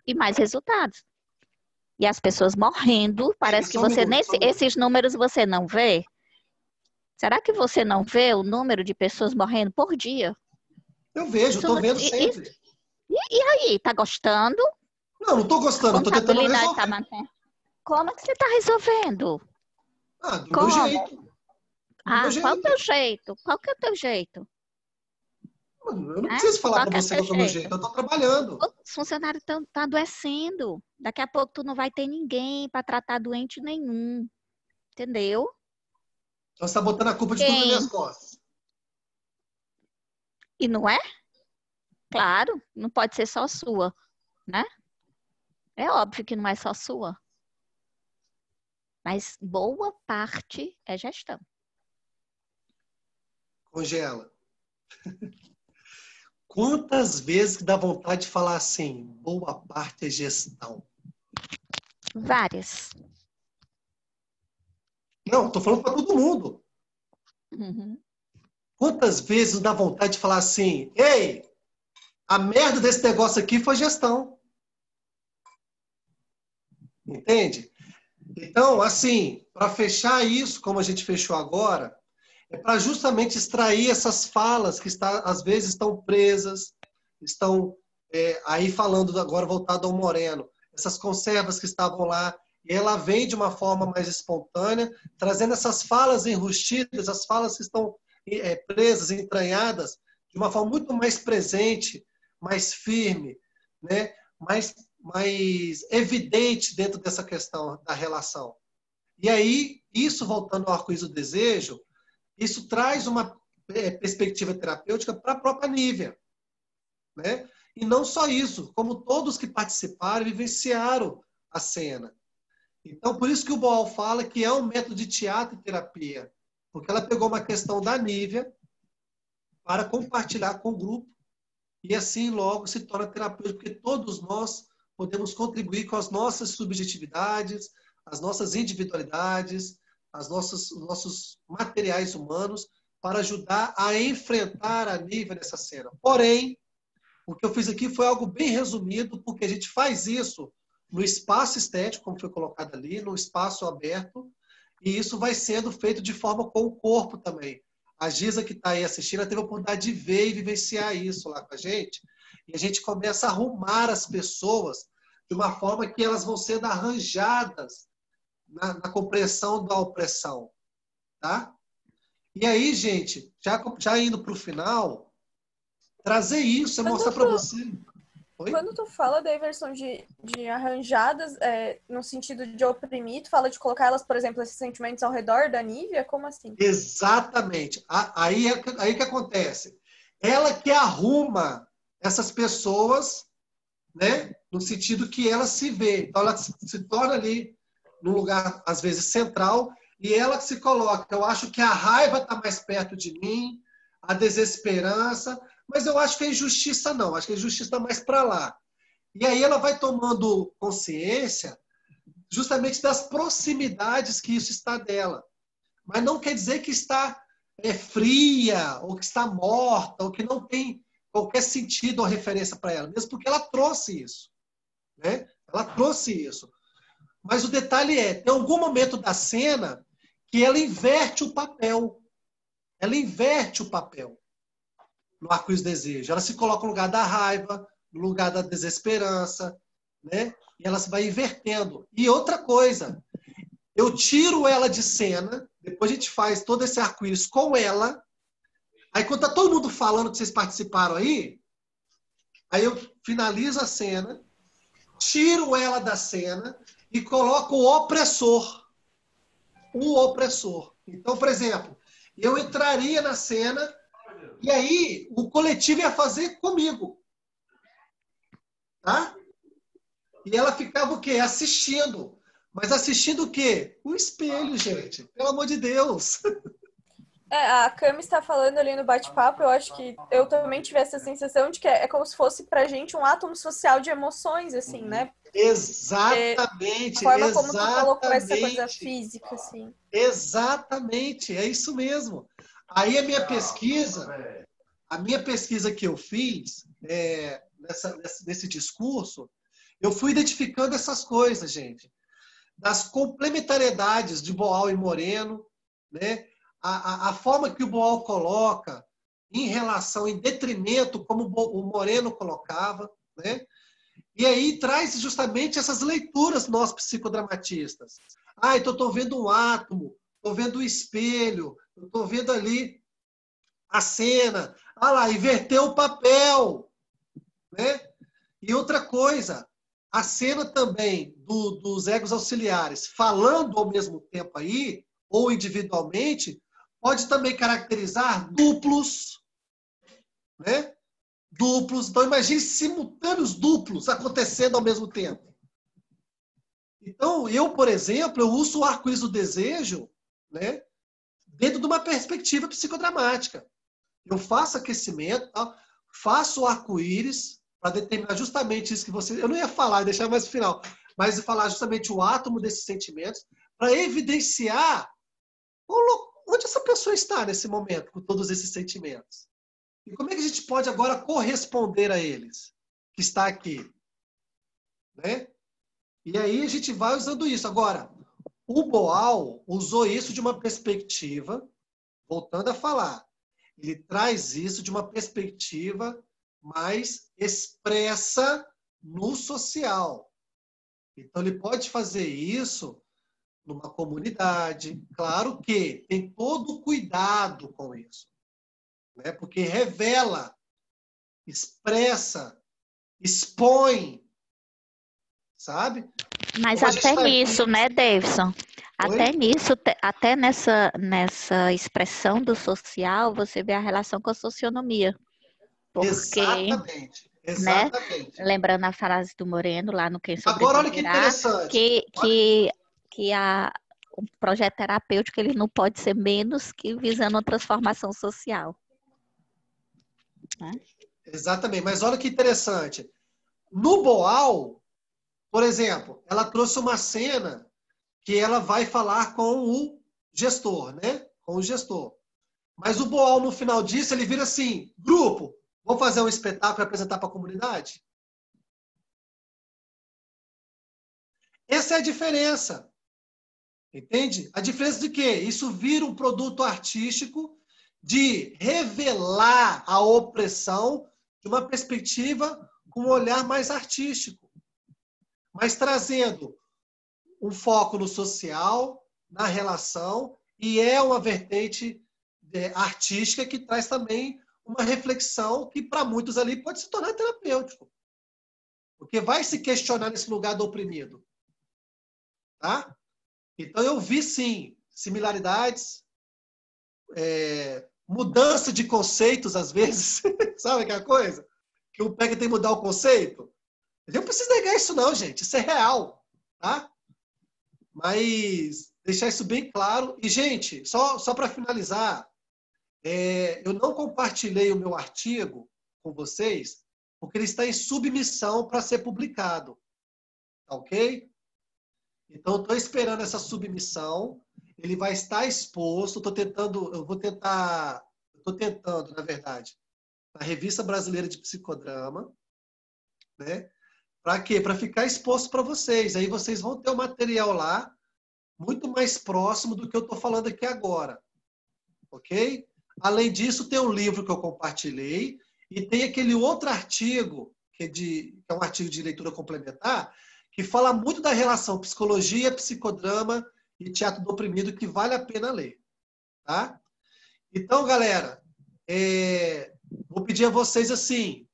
e mais resultados. E as pessoas morrendo, parece que você esses números você não vê. Será que você não vê o número de pessoas morrendo por dia? Eu vejo, estou vendo sempre. E aí, tá gostando? Não estou gostando, estou tentando resolver. Como é que você está resolvendo? Do meu jeito. Qual o teu jeito? Qual que é o teu jeito? Eu não preciso falar para você qual é o meu jeito, eu estou trabalhando. Os funcionários estão adoecendo. Daqui a pouco tu não vai ter ninguém para tratar doente nenhum. Entendeu? Então você está botando a culpa de tudo nas minhas costas. E não é? Claro, não pode ser só sua, né? É óbvio que não é só sua. Mas boa parte é gestão. Congela. Quantas vezes que dá vontade de falar assim, boa parte é gestão? Várias. Não, estou falando para todo mundo. Uhum. Quantas vezes dá vontade de falar assim, ei, a merda desse negócio aqui foi gestão. Entende? Então, assim, para fechar isso, como a gente fechou agora, é para justamente extrair essas falas que às vezes estão presas, estão aí falando agora voltado ao Moreno, essas conservas que estavam lá, e ela vem de uma forma mais espontânea, trazendo essas falas enrustidas, as falas que estão presas, entranhadas, de uma forma muito mais presente, mais firme, né? mais evidente dentro dessa questão da relação. E aí, isso voltando ao arco-íris do desejo, isso traz uma perspectiva terapêutica para a própria Nívia. Né? E não só isso, como todos que participaram e vivenciaram a cena. Então, por isso que o Boal fala que é um método de teatro e terapia, porque ela pegou uma questão da Nívia para compartilhar com o grupo e assim logo se torna terapêutico, porque todos nós podemos contribuir com as nossas subjetividades, as nossas individualidades, os nossos materiais humanos, para ajudar a enfrentar a Nívia nessa cena. Porém, o que eu fiz aqui foi algo bem resumido, porque a gente faz isso no espaço estético, como foi colocado ali, no espaço aberto, e isso vai sendo feito de forma com o corpo também. A Giza, que está aí assistindo, ela teve a oportunidade de ver e vivenciar isso lá com a gente, e a gente começa a arrumar as pessoas de uma forma que elas vão sendo arranjadas na compreensão da opressão. Tá? E aí, gente, já indo para o final, trazer isso, é mostrar para você... Oi? Quando tu fala da versão de arranjadas, no sentido de oprimir, tu fala de colocar elas, por exemplo, esses sentimentos ao redor da Nívia? Como assim? Exatamente. Aí que acontece. Ela que arruma essas pessoas, né, no sentido que ela se vê. Então, ela se torna ali num lugar, às vezes, central, e ela que se coloca. Eu acho que a raiva está mais perto de mim, a desesperança... Mas eu acho que a injustiça não. Acho que a injustiça está mais para lá. E aí ela vai tomando consciência justamente das proximidades que isso está dela. Mas não quer dizer que está fria, ou que está morta, ou que não tem qualquer sentido ou referência para ela. Mesmo porque ela trouxe isso. Né? Ela trouxe isso. Mas o detalhe tem algum momento da cena que ela inverte o papel. Ela inverte o papel. No Arco-Íris do Desejo. Ela se coloca no lugar da raiva, no lugar da desesperança, né? E ela se vai invertendo. E outra coisa, eu tiro ela de cena, depois a gente faz todo esse arco-íris com ela, aí quando tá todo mundo falando que vocês participaram aí eu finalizo a cena, tiro ela da cena e coloco o opressor. O opressor. Então, por exemplo, eu entraria na cena e aí o coletivo ia fazer comigo. Tá? E ela ficava o quê? Assistindo. Mas assistindo o quê? O espelho, gente. Pelo amor de Deus. A Cami está falando ali no bate-papo, eu acho que eu também tive essa sensação de que é como se fosse pra gente um átomo social de emoções, assim, né? Exatamente. A forma como tu colocou essa coisa física, assim. Exatamente, é isso mesmo. Aí a minha pesquisa que eu fiz nesse discurso, eu fui identificando essas coisas, gente. Das complementariedades de Boal e Moreno, né? A forma que o Boal coloca em relação, em detrimento, como o Moreno colocava, né? E aí traz justamente essas leituras nós psicodramatistas. Então estou vendo um átomo, estou vendo o espelho, estou vendo ali a cena. Lá, inverteu o papel. Né? E outra coisa, a cena também dos egos auxiliares, falando ao mesmo tempo aí, ou individualmente, pode também caracterizar duplos. Né? Duplos. Então, imagine simultâneos duplos acontecendo ao mesmo tempo. Então, eu, por exemplo, eu uso o arco-íris do desejo, né, dentro de uma perspectiva psicodramática. Eu faço aquecimento, faço o arco-íris para determinar justamente isso que você... Eu não ia falar, deixar mais no final, mas falar justamente o átomo desses sentimentos para evidenciar onde essa pessoa está nesse momento, com todos esses sentimentos. E como é que a gente pode agora corresponder a eles, que está aqui? Né? E aí a gente vai usando isso. Agora, o Boal usou isso de uma perspectiva, voltando a falar, ele traz isso de uma perspectiva mais expressa no social. Então, ele pode fazer isso numa comunidade. Claro que tem todo o cuidado com isso. Né? Porque revela, expressa, expõe, sabe? Mas Como até nisso, né, Davidson? Até nisso, até nessa expressão do social, você vê a relação com a socionomia. Porque, exatamente. Exatamente. Né, lembrando a frase do Moreno lá no Quem Sobreviverá, agora, olha que interessante. Que o projeto terapêutico ele não pode ser menos que visando uma transformação social. Né? Exatamente. Mas olha que interessante. No Boal, por exemplo, ela trouxe uma cena que ela vai falar com o gestor, né? Com o gestor. Mas o Boal, no final disso, ele vira assim, grupo, vamos fazer um espetáculo e apresentar para a comunidade? Essa é a diferença. Entende? A diferença de quê? Isso vira um produto artístico de revelar a opressão de uma perspectiva com um olhar mais artístico, mas trazendo um foco no social, na relação, e é uma vertente artística que traz também uma reflexão que para muitos ali pode se tornar terapêutico. Porque vai se questionar nesse lugar do oprimido. Tá? Então eu vi sim similaridades, mudança de conceitos às vezes, sabe aquela coisa? Que o PEG tem que mudar o conceito. Eu não preciso negar isso não, gente. Isso é real. Tá? Mas deixar isso bem claro. E, gente, só para finalizar, eu não compartilhei o meu artigo com vocês, porque ele está em submissão para ser publicado. Tá ok? Então, eu estou esperando essa submissão. Ele vai estar exposto. Estou tentando, na verdade, na Revista Brasileira de Psicodrama, né? Para quê? Para ficar exposto para vocês. Aí vocês vão ter o material lá muito mais próximo do que eu estou falando aqui agora. Ok? Além disso, tem um livro que eu compartilhei e tem aquele outro artigo, que é um artigo de leitura complementar, que fala muito da relação psicologia, psicodrama e teatro do oprimido, que vale a pena ler. Tá? Então, galera, vou pedir a vocês assim,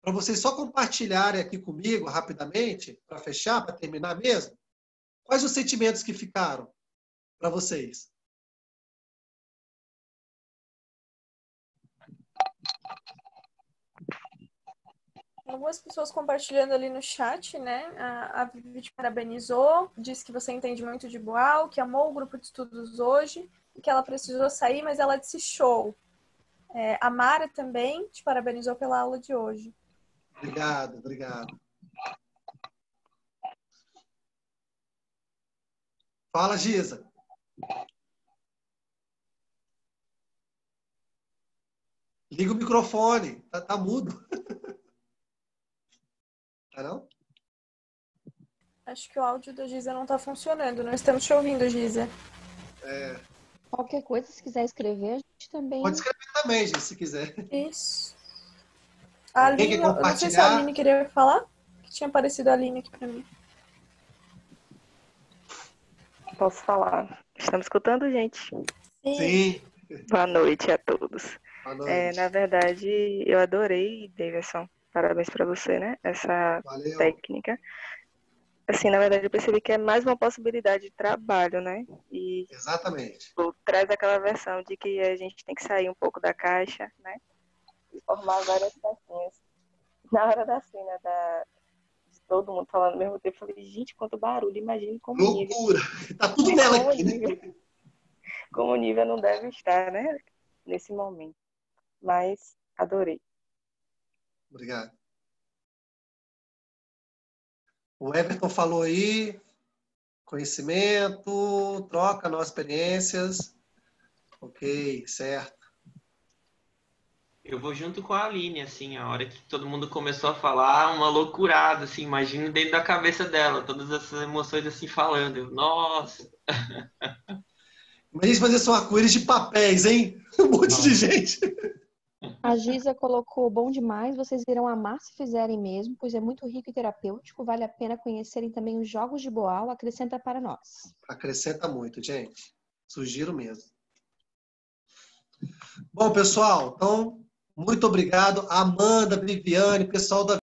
para vocês só compartilharem aqui comigo rapidamente, para fechar, para terminar mesmo, quais os sentimentos que ficaram para vocês? Algumas pessoas compartilhando ali no chat, né? A Vivi te parabenizou, disse que você entende muito de Boal, que amou o grupo de estudos hoje, e que ela precisou sair, mas ela disse show. A Mara também te parabenizou pela aula de hoje. Obrigado, obrigado. Fala, Giza. Liga o microfone. Tá mudo. Tá não? Acho que o áudio da Giza não está funcionando. Não estamos te ouvindo, Giza. Qualquer coisa, se quiser escrever, a gente também... Pode escrever também, gente, se quiser. Isso. A Aline, eu não sei se a Aline queria falar. Que tinha aparecido a Aline aqui para mim. Posso falar? Estamos escutando, gente? Sim. Boa noite a todos. Boa noite. Na verdade, eu adorei, Davidson. Parabéns para você, né? Essa Valeu. técnica. Assim, na verdade, eu percebi que é mais uma possibilidade de trabalho, né? E exatamente. Traz aquela versão de que a gente tem que sair um pouco da caixa, né? E formar várias caixinhas. Na hora da cena de todo mundo falando ao mesmo tempo, eu falei, gente, quanto barulho, imagine como loucura! Nível... Tá tudo nela aqui. Como o nível não deve estar, né? Nesse momento. Mas adorei. Obrigado. O Everton falou aí, conhecimento, troca, novas experiências. Ok, certo. Eu vou junto com a Aline, assim, a hora que todo mundo começou a falar, uma loucurada, assim, imagino dentro da cabeça dela, todas essas emoções assim falando. Eu, nossa! Imagina fazer só arco-íris de papéis, hein? Um monte de gente. A Giza colocou bom demais, vocês irão amar se fizerem mesmo, pois é muito rico e terapêutico, vale a pena conhecerem também os jogos de Boal, acrescenta para nós. Acrescenta muito, gente. Sugiro mesmo. Bom, pessoal, então, muito obrigado. Amanda, Viviane, pessoal da